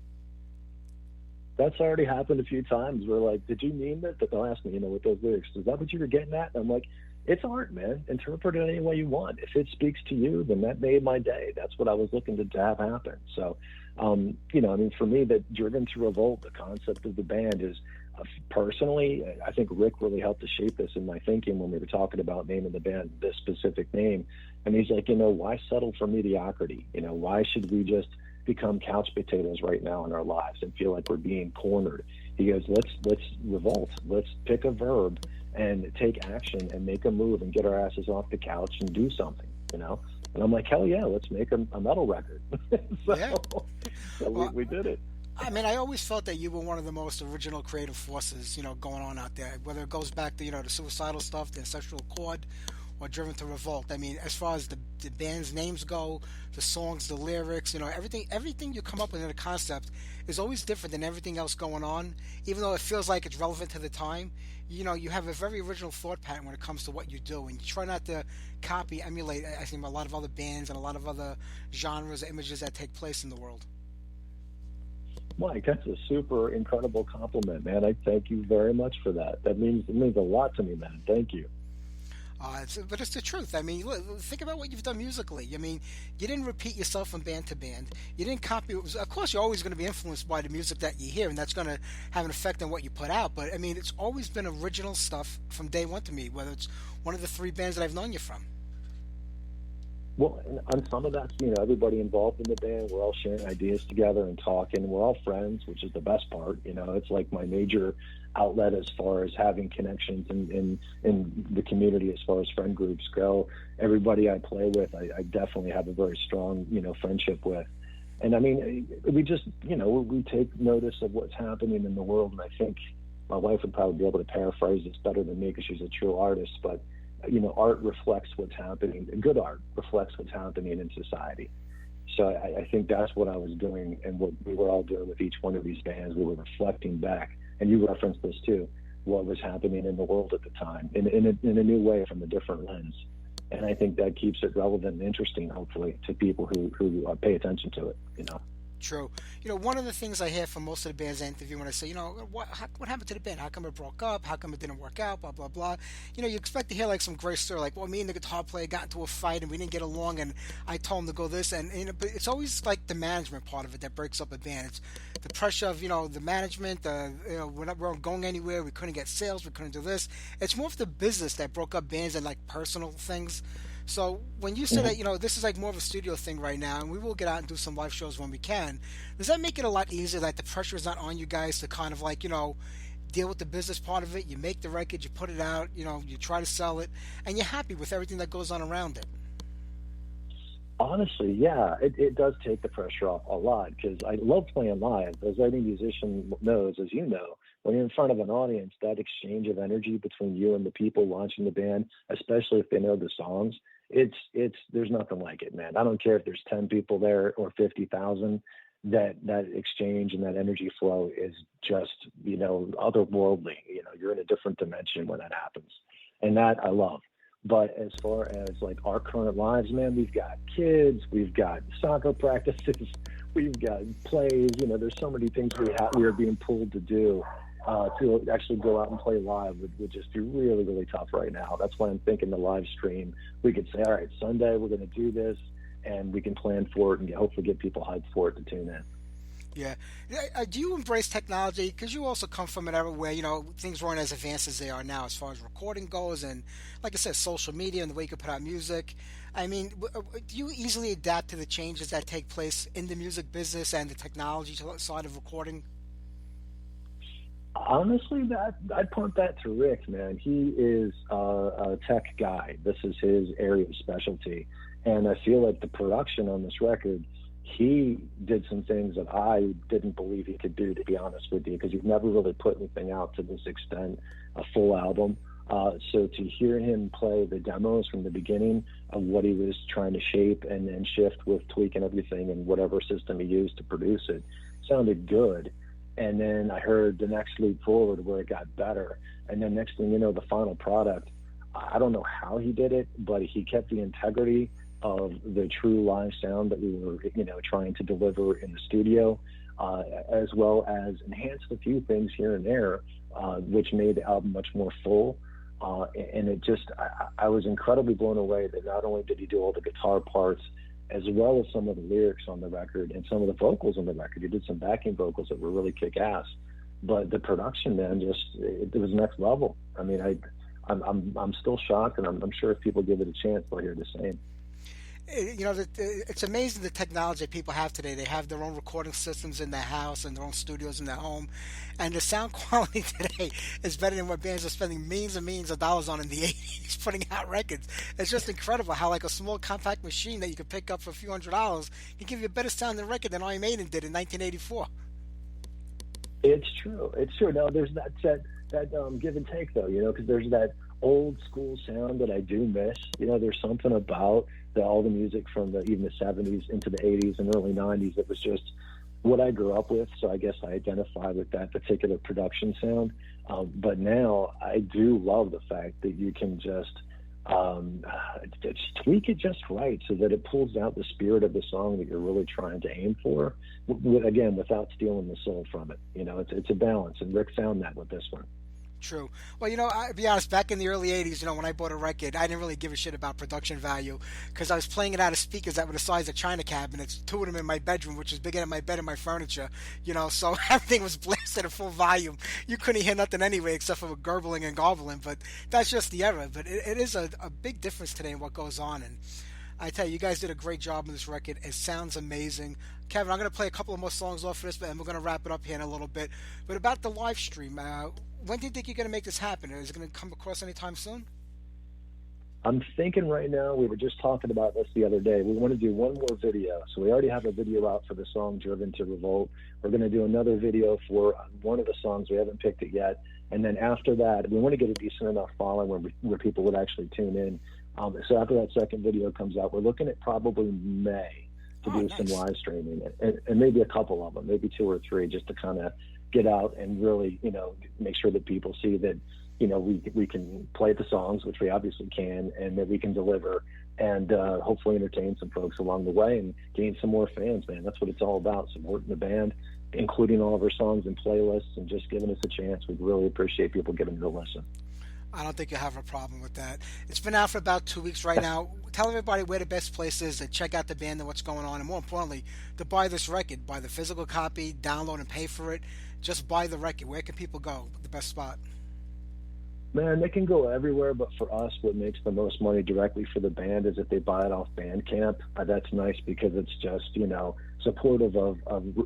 That's already happened a few times. We're like, did you mean that? They'll ask me, with those lyrics, is that what you were getting at? And I'm like, it's art, man. Interpret it any way you want. If it speaks to you, then that made my day. That's what I was looking to have happen. So, for me, that Driven to Revolt, the concept of the band is, personally, I think Rick really helped to shape this in my thinking when we were talking about naming the band this specific name. And he's like, why settle for mediocrity? Why should we just become couch potatoes right now in our lives and feel like we're being cornered? He goes, let's revolt. Let's pick a verb and take action and make a move and get our asses off the couch and do something, And I'm like, hell yeah, let's make a metal record. We did it. I mean, I always felt that you were one of the most original creative forces, going on out there, whether it goes back to, the suicidal stuff, the Ancestral Chord, or Driven to Revolt. I mean, as far as the band's names go, the songs, the lyrics, everything you come up with in a concept is always different than everything else going on, even though it feels like it's relevant to the time. You have a very original thought pattern when it comes to what you do, and you try not to copy, emulate, I think, a lot of other bands and a lot of other genres, images that take place in the world. Mike, that's a super incredible compliment, man. I thank you very much for that. It means a lot to me, man. Thank you. But it's the truth. I mean, think about what you've done musically. I mean, you didn't repeat yourself from band to band. You didn't copy. Of course, you're always going to be influenced by the music that you hear, and that's going to have an effect on what you put out. But, I mean, it's always been original stuff from day one to me, whether it's one of the three bands that I've known you from. Well, on some of that, everybody involved in the band, we're all sharing ideas together and talking. We're all friends, which is the best part. It's like my major outlet as far as having connections in the community as far as friend groups go. Everybody I play with, I definitely have a very strong, friendship with. And I mean, we just, we take notice of what's happening in the world. And I think my wife would probably be able to paraphrase this better than me because she's a true artist. But art reflects what's happening. Good art reflects what's happening in society. So I think that's what I was doing, and what we were all doing with each one of these bands. We were reflecting back, and you referenced this too, what was happening in the world at the time, in a new way, from a different lens. And I think that keeps it relevant and interesting, hopefully, to people who pay attention to it. True. One of the things I hear from most of the bands I interview when I say, what happened to the band? How come it broke up? How come it didn't work out? Blah, blah, blah. You expect to hear like some great story, like, well, me and the guitar player got into a fight and we didn't get along and I told him to go this. And but it's always like the management part of it that breaks up a band. It's the pressure of, the management, we weren't going anywhere. We couldn't get sales. We couldn't do this. It's more of the business that broke up bands than like personal things. So when you say that, this is like more of a studio thing right now, and we will get out and do some live shows when we can, does that make it a lot easier that the pressure is not on you guys to kind of like, deal with the business part of it? You make the record, you put it out, you try to sell it, and you're happy with everything that goes on around it. Honestly, yeah, it does take the pressure off a lot because I love playing live. As every musician knows, as you know, when you're in front of an audience, that exchange of energy between you and the people watching the band, especially if they know the songs, it's there's nothing like it, man. I don't care if there's 10 people there or 50,000. That exchange and that energy flow is just, otherworldly. You're in a different dimension when that happens, and that I love. But as far as like our current lives, man, we've got kids, we've got soccer practices, we've got plays. There's so many things we are being pulled to do. To actually go out and play live would just be really, really tough right now. That's why I'm thinking the live stream, we could say, all right, Sunday we're going to do this, and we can plan for it and hopefully get people hyped for it to tune in. Yeah. Do you embrace technology? Because you also come from an era where, things weren't as advanced as they are now as far as recording goes. And like I said, social media and the way you can put out music. I mean, do you easily adapt to the changes that take place in the music business and the technology side of recording? Honestly, I'd punt that to Rick, man. He is a tech guy. This is his area of specialty. And I feel like the production on this record, he did some things that I didn't believe he could do, to be honest with you, because he's never really put anything out to this extent, a full album. So to hear him play the demos from the beginning of what he was trying to shape and then shift with tweaking everything and whatever system he used to produce it sounded good. And then I heard the next leap forward where it got better. And then next thing you know, the final product, I don't know how he did it, but he kept the integrity of the true live sound that we were, trying to deliver in the studio, as well as enhanced a few things here and there, which made the album much more full. And it just, I was incredibly blown away that not only did he do all the guitar parts, as well as some of the lyrics on the record and some of the vocals on the record. He did some backing vocals that were really kick-ass. But the production, man, it was next level. I mean, I'm still shocked, and I'm sure if people give it a chance, they'll hear the same. It's amazing the technology people have today. They have their own recording systems in their house and their own studios in their home, and the sound quality today is better than what bands are spending millions and millions of dollars on in the 80s putting out records. It's just incredible how like a small compact machine that you can pick up for a few $100s can give you a better sounding record than Iron Maiden did in 1984. It's true. Now there's that give and take though, because there's that old school sound that I do miss. There's something about all the music from even the 70s into the 80s and early 90s that was just what I grew up with. So I guess I identify with that particular production sound. But now I do love the fact that you can just tweak it just right so that it pulls out the spirit of the song that you're really trying to aim for, again, without stealing the soul from it. It's a balance, and Rick found that with this one. True. Well, I'll be honest, back in the early 80s, when I bought a record, I didn't really give a shit about production value because I was playing it out of speakers that were the size of china cabinets, two of them in my bedroom, which was bigger than my bed and my furniture, so everything was blasted at full volume. You couldn't hear nothing anyway except for gurgling and garbling, but that's just the era. But it is a big difference today in what goes on, and I tell you, you guys did a great job on this record. It sounds amazing. Kevin, I'm going to play a couple of more songs off of this, and we're going to wrap it up here in a little bit. But about the live stream, when do you think you're going to make this happen? Is it going to come across anytime soon? I'm thinking right now, we were just talking about this the other day. We want to do one more video. So we already have a video out for the song Driven to Revolt. We're going to do another video for one of the songs. We haven't picked it yet. And then after that, we want to get a decent enough following where people would actually tune in. So after that second video comes out, we're looking at probably May to do some live streaming, and maybe a couple of them, maybe 2 or 3, just to kind of get out and really, make sure that people see that, we can play the songs, which we obviously can, and that we can deliver and hopefully entertain some folks along the way and gain some more fans, man. That's what it's all about, supporting the band, including all of our songs and playlists, and just giving us a chance. We'd really appreciate people giving it a listen. I don't think you'll have a problem with that. It's been out for about 2 weeks right now. Tell everybody where the best place is to check out the band and what's going on, and more importantly, to buy this record, buy the physical copy, download and pay for it. Just buy the record. Where can people go? The best spot? Man, they can go everywhere, but for us, what makes the most money directly for the band is if they buy it off Bandcamp. That's nice because it's just, supportive of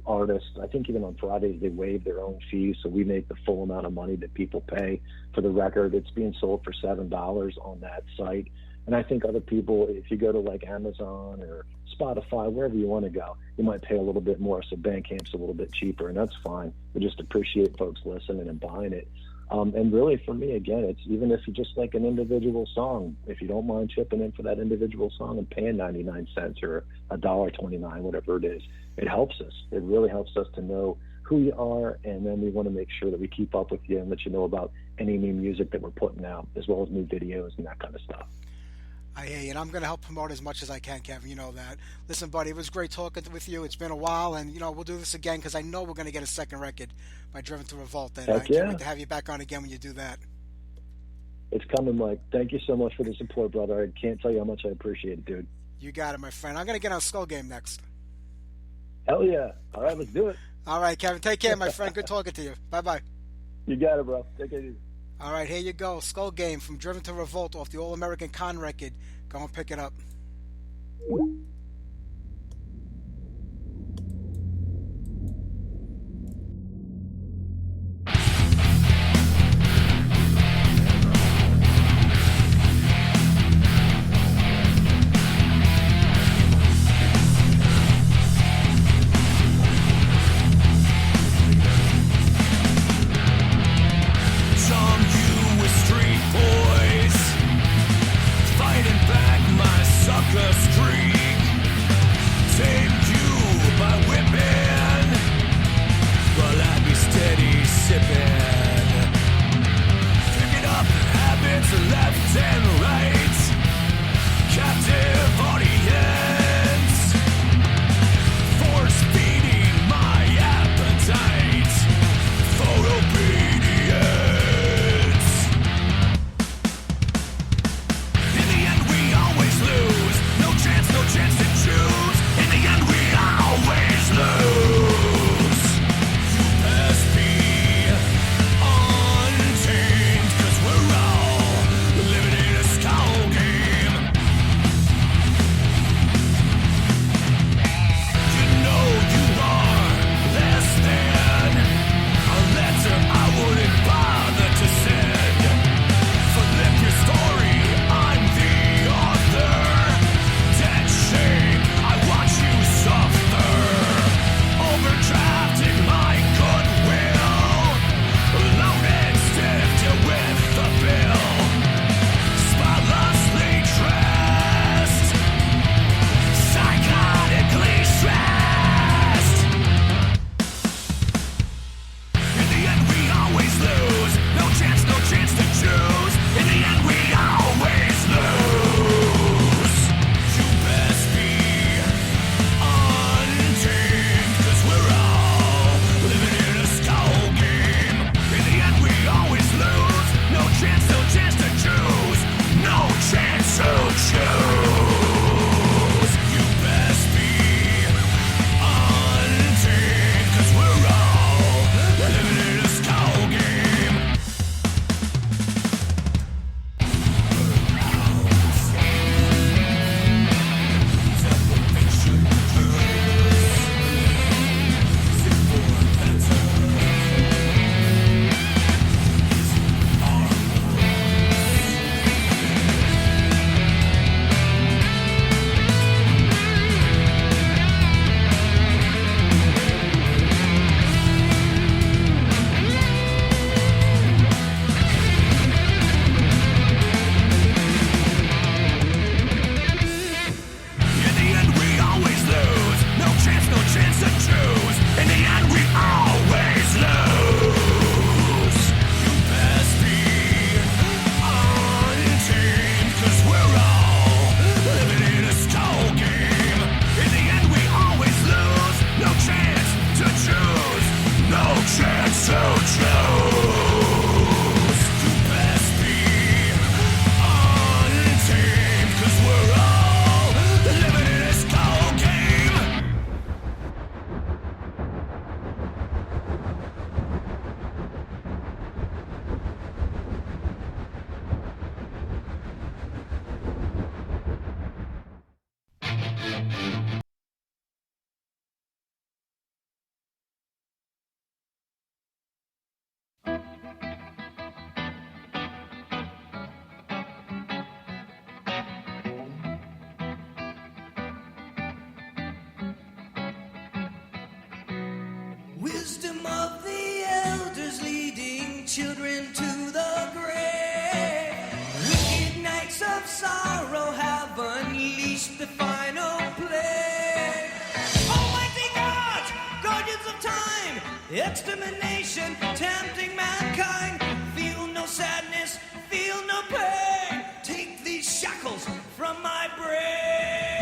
artists. I think even on Fridays, they waive their own fees, so we make the full amount of money that people pay for the record. It's being sold for $7 on that site. And I think other people, if you go to like Amazon or Spotify, wherever you want to go, you might pay a little bit more. So Bandcamp's a little bit cheaper, and that's fine. We just appreciate folks listening and buying it. And really, for me, again, it's even if you just like an individual song, if you don't mind chipping in for that individual song and paying 99 cents or $1.29, whatever it is, it helps us. It really helps us to know who you are, and then we want to make sure that we keep up with you and let you know about any new music that we're putting out, as well as new videos and that kind of stuff. I hear you, and I'm going to help promote as much as I can, Kevin. You know that. Listen, buddy, it was great talking with you. It's been a while, and, we'll do this again because I know we're going to get a second record by Driven to Revolt, and I can't wait to have you back on again when you do that. It's coming, Mike. Thank you so much for the support, brother. I can't tell you how much I appreciate it, dude. You got it, my friend. I'm going to get on Skull Game next. Hell yeah. All right, let's do it. All right, Kevin. Take care, my friend. Good talking to you. Bye-bye. You got it, bro. Take it easy. All right, here you go. Skull Game from Driven to Revolt off the All-American Con record. Go and pick it up. Untamed, 'cause we're all living in a skull of sorrow have unleashed the final plague. Almighty gods, guardians of time, extermination, tempting mankind. Feel no sadness, feel no pain. Take these shackles from my brain.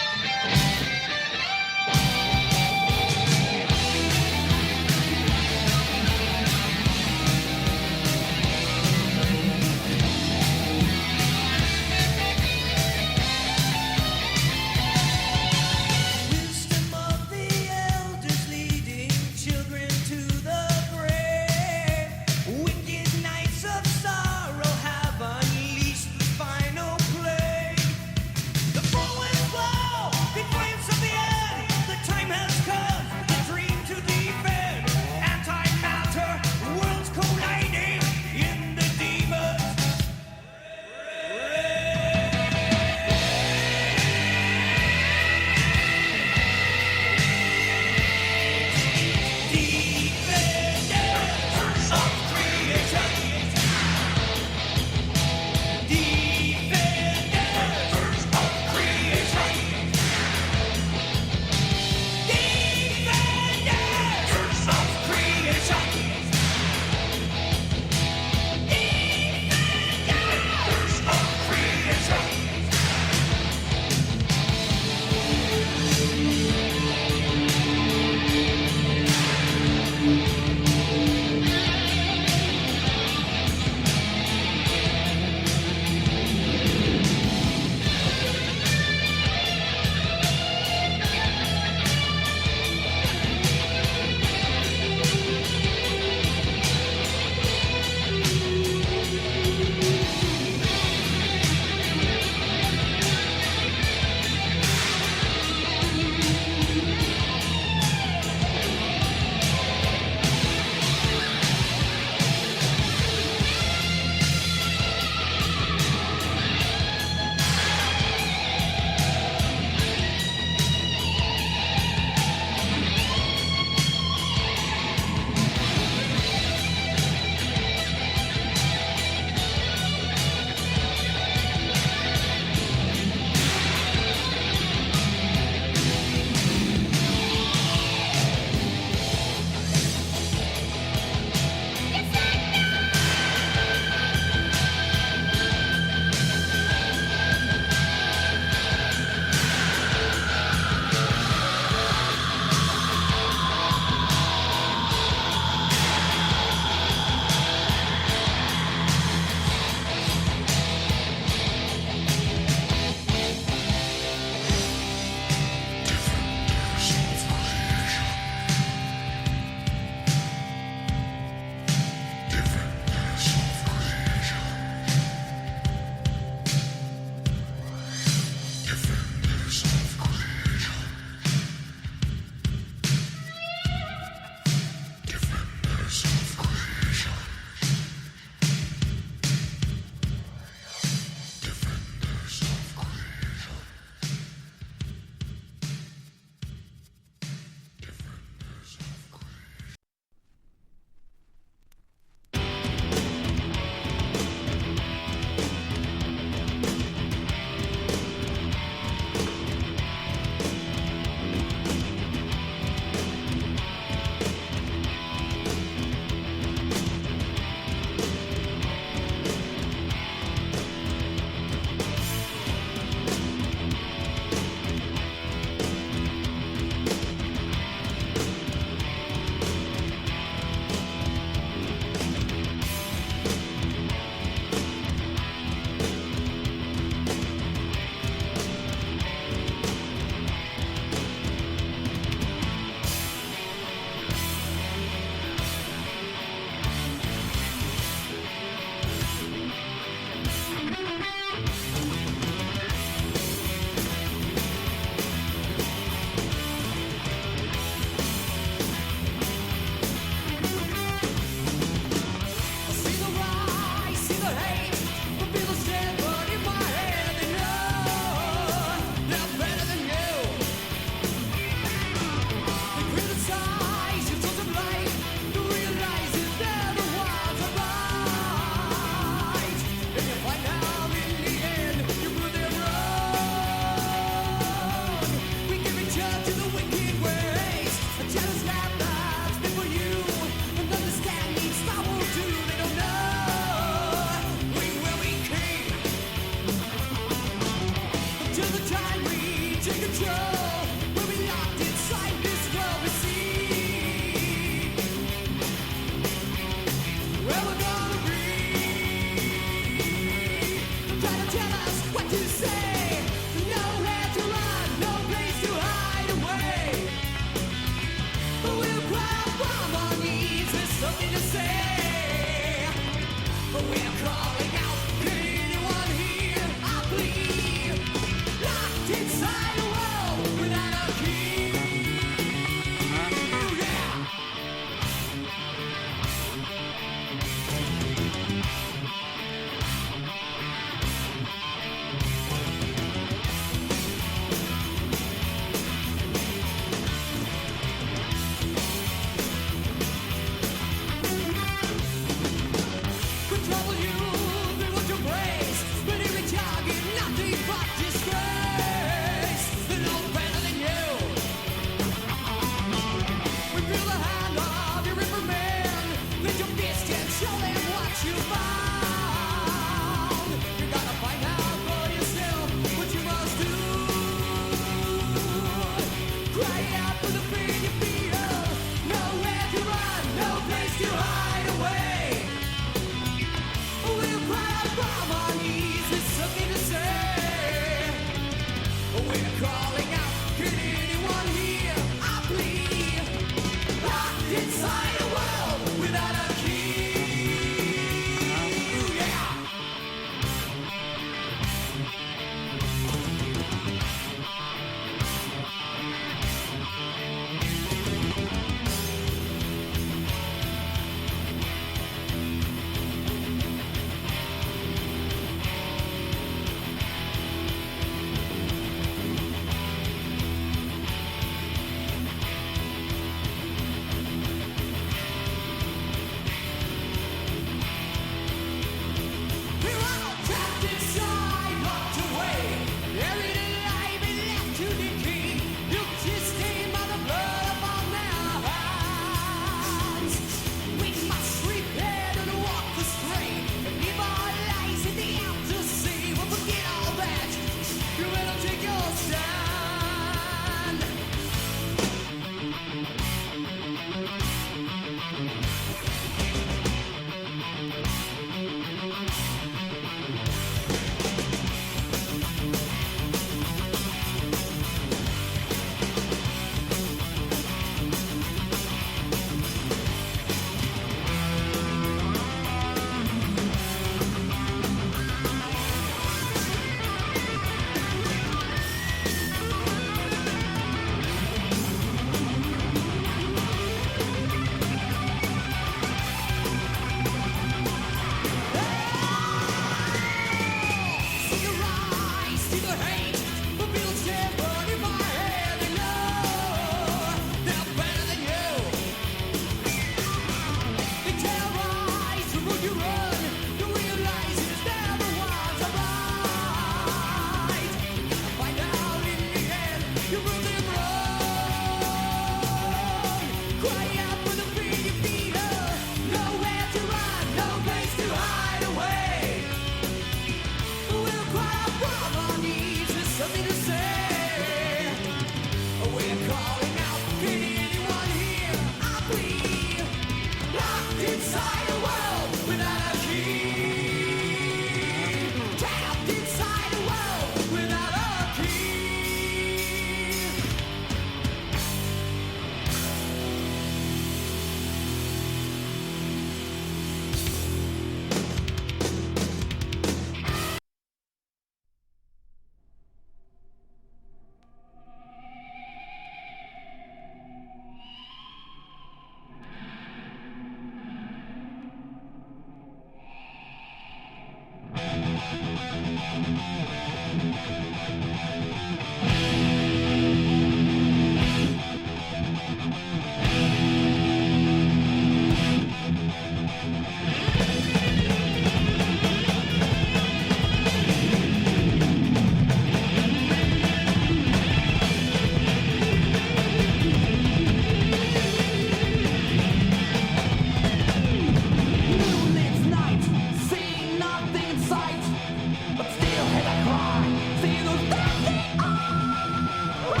But still had I cry, see those dancing eyes.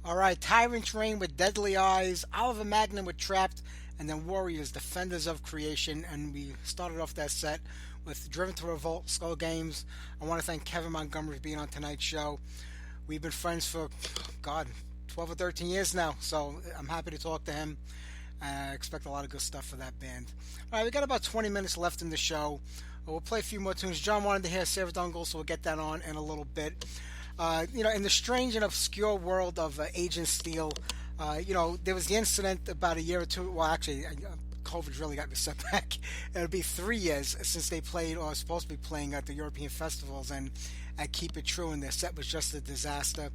All right, Tyrant Reign with Deadly Eyes, Oliver Magnum with Trapped, and then Warriors, Defenders of Creation. And we started off that set with Driven to Revolt, Skull Games. I want to thank Kevin Montgomery for being on tonight's show. We've been friends for, God, 12 or 13 years now, so I'm happy to talk to him. I expect a lot of good stuff for that band. All right, we got about 20 minutes left in the show. We'll play a few more tunes. John wanted to hear Sarah Dungle, so we'll get that on in a little bit. In the strange and obscure world of Agent Steel, there was the incident about a year or two. Well, actually, COVID's really got me set back. It'll be 3 years since they played, or supposed to be playing, at the European festivals and at Keep It True, and their set was just a disaster.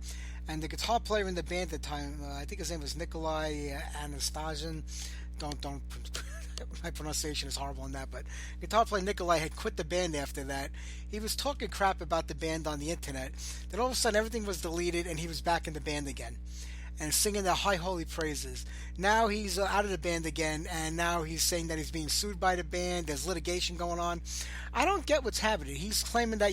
And the guitar player in the band at the time, I think his name was Nikolai Anastasian. Don't. My pronunciation is horrible on that, but guitar player Nikolai had quit the band after that. He was talking crap about the band on the internet. Then all of a sudden everything was deleted and he was back in the band again and singing their high holy praises. Now he's out of the band again, and now he's saying that he's being sued by the band. There's litigation going on. I don't get what's happening. He's claiming that,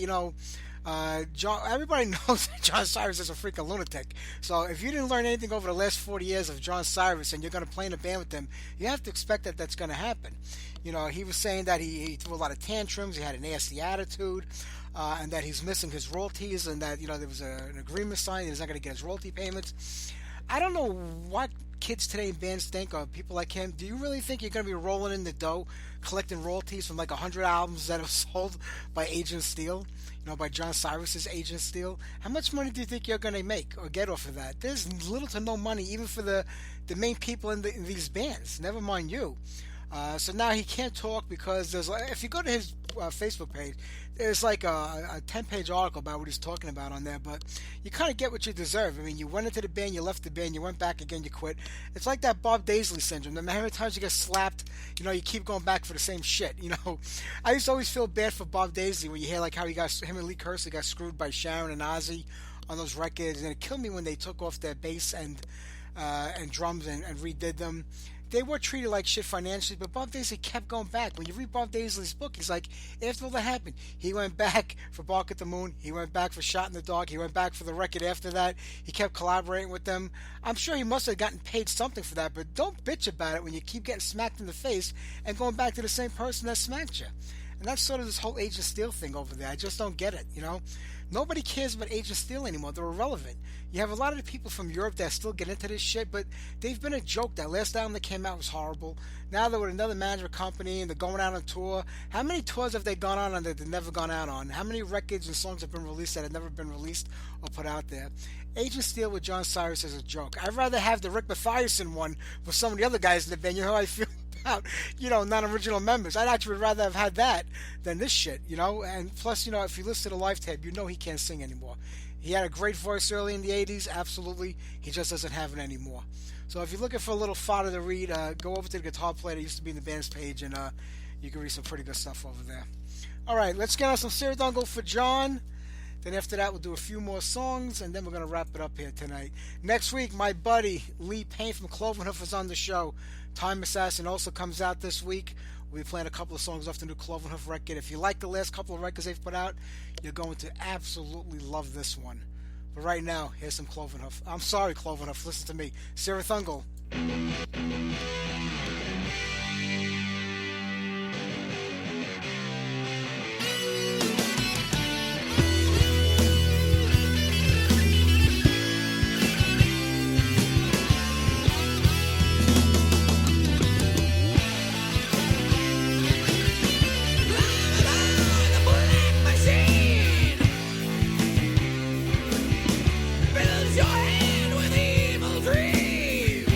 everybody knows that John Cyrus is a freaking lunatic. So if you didn't learn anything over the last 40 years of John Cyrus and you're going to play in a band with him, you have to expect that that's going to happen. He was saying that he threw a lot of tantrums, he had a nasty attitude, and that he's missing his royalties, and that, there was an agreement signed, he's not going to get his royalty payments. I don't know what kids today in bands think, or people like him. Do you really think you're going to be rolling in the dough, collecting royalties from like 100 albums that are sold by Agent Steel? By John Cyrus's Agent Steel? How much money do you think you're going to make or get off of that? There's little to no money, even for the main people in these bands. Never mind you. So now he can't talk because if you go to his Facebook page, there's like a 10-page article about what he's talking about on there, but you kind of get what you deserve. I mean, you went into the band, you left the band, you went back again, you quit. It's like that Bob Daisley syndrome. No matter how many times you get slapped, you keep going back for the same shit. I used to always feel bad for Bob Daisley when you hear like how him and Lee Kersey got screwed by Sharon and Ozzy on those records, and it killed me when they took off their bass and drums and redid them. They were treated like shit financially, but Bob Daisley kept going back. When you read Bob Daisley's book, he's like, after all that happened, he went back for Bark at the Moon, he went back for Shot in the Dark, he went back for the record after that, he kept collaborating with them. I'm sure he must have gotten paid something for that, but don't bitch about it when you keep getting smacked in the face and going back to the same person that smacked you. And that's sort of this whole Agent Steel thing over there. I just don't get it, Nobody cares about Agent Steel anymore. They're irrelevant. You have a lot of the people from Europe that still get into this shit, but they've been a joke. That last album that came out was horrible. Now they're with another management company and they're going out on tour. How many tours have they gone on that they've never gone out on? How many records and songs have been released that have never been released or put out there? Agent Steel with John Cyrus is a joke. I'd rather have the Rick Mathiasen one with some of the other guys in the band. You know how I feel about, non-original members. I'd actually rather have had that than this shit, And plus, if you listen to the live tape, he can't sing anymore. He had a great voice early in the 80s, absolutely. He just doesn't have it anymore. So if you're looking for a little fodder to read, go over to the guitar player that used to be in the band's page, and you can read some pretty good stuff over there. All right, let's get on some Sarah Dungle for John. Then after that, we'll do a few more songs, and then we're going to wrap it up here tonight. Next week, my buddy Lee Payne from Clovenhoof is on the show. Time Assassin also comes out this week. We'll be playing a couple of songs off the new Clovenhoof record. If you like the last couple of records they've put out, you're going to absolutely love this one. But right now, here's some Clovenhoof. I'm sorry, Clovenhoof. Listen to me. Sarah Dungle. Fills your head with evil dreams.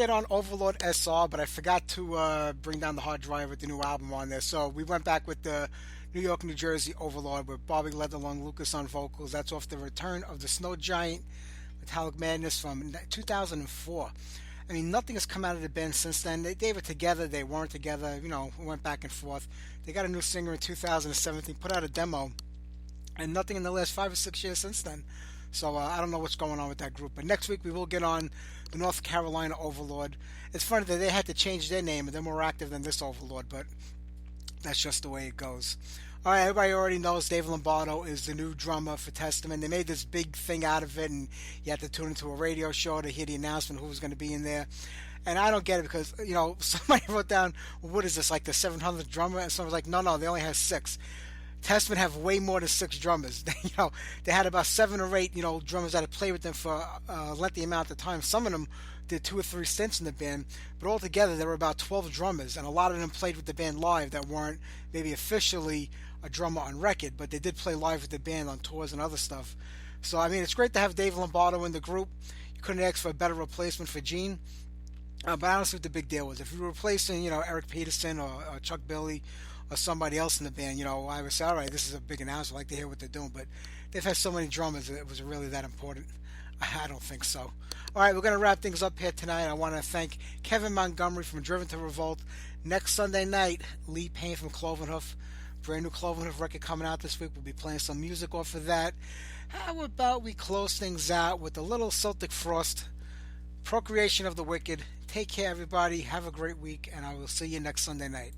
get on Overlord SR, but I forgot to bring down the hard drive with the new album on there. So we went back with the New York, New Jersey Overlord with Bobby Leatherlong Lucas on vocals. That's off the Return of the Snow Giant, Metallic Madness from 2004. I mean, nothing has come out of the band since then. They were together, they weren't together, you know, went back and forth. They got a new singer in 2017, put out a demo, and nothing in the last 5 or 6 years since then. So I don't know what's going on with that group. But next week we will get on the North Carolina Overlord. It's funny that they had to change their name, and they're more active than this Overlord, but that's just the way it goes. All right, everybody already knows Dave Lombardo is the new drummer for Testament. They made this big thing out of it, and you had to tune into a radio show to hear the announcement who was going to be in there. And I don't get it because, you know, somebody wrote down, well, what is this, like the 700th drummer? And someone was like, no, they only have 6. Testament have way more than 6 drummers. You know, they had about 7 or 8, you know, drummers that had played with them for a lengthy amount of time. Some of them did 2 or 3 stints in the band, but altogether there were about 12 drummers, and a lot of them played with the band live that weren't maybe officially a drummer on record, but they did play live with the band on tours and other stuff. So, I mean, it's great to have Dave Lombardo in the group. You couldn't ask for a better replacement for Gene. But honestly, what the big deal was, if you were replacing, you know, Eric Peterson or Chuck Billy or somebody else in the band, you know, I would say, all right, this is a big announcement. I'd like to hear what they're doing. But they've had so many drummers, it was really that important. I don't think so. All right, we're going to wrap things up here tonight. I want to thank Kevin Montgomery from Driven to Revolt. Next Sunday night, Lee Payne from Clovenhoof. Brand new Clovenhoof record coming out this week. We'll be playing some music off of that. How about we close things out with a little Celtic Frost, Procreation of the Wicked. Take care, everybody. Have a great week, and I will see you next Sunday night.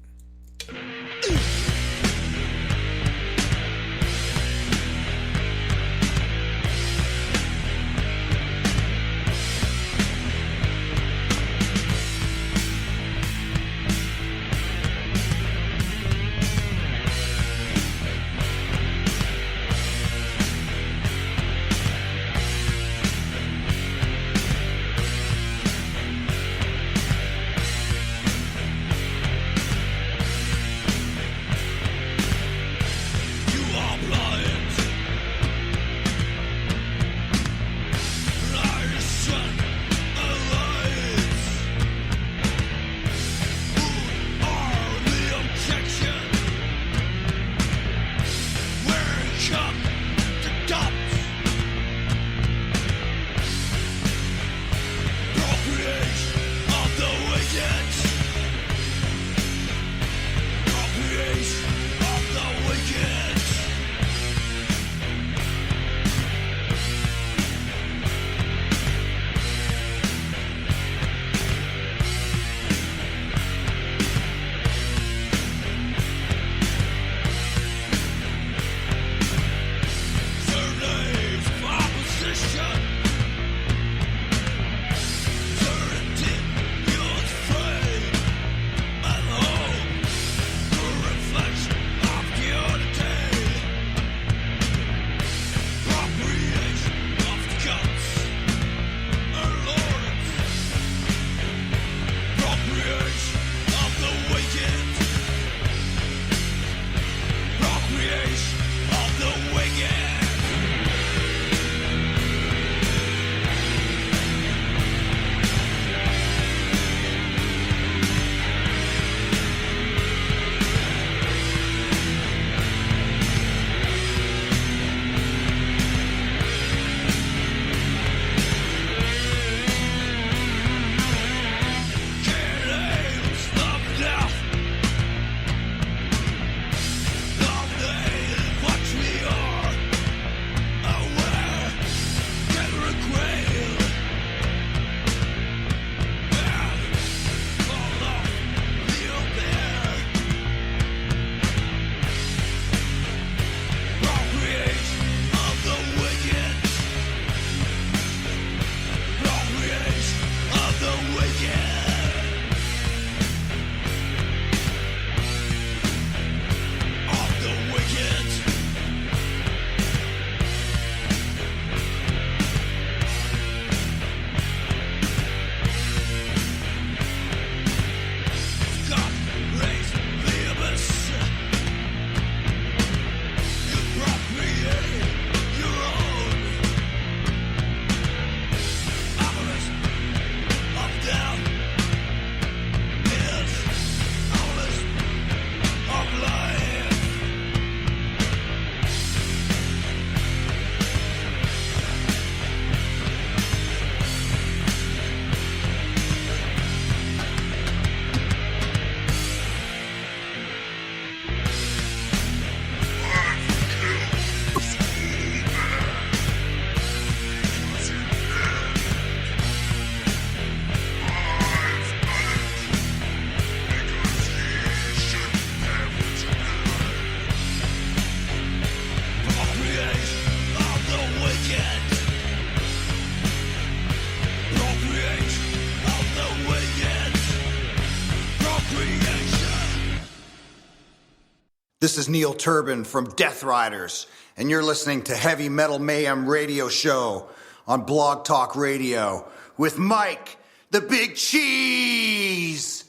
This is Neil Turbin from Death Riders, and you're listening to Heavy Metal Mayhem Radio Show on Blog Talk Radio with Mike, the Big Cheese.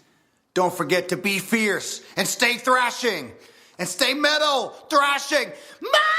Don't forget to be fierce and stay thrashing and stay metal thrashing. Mike!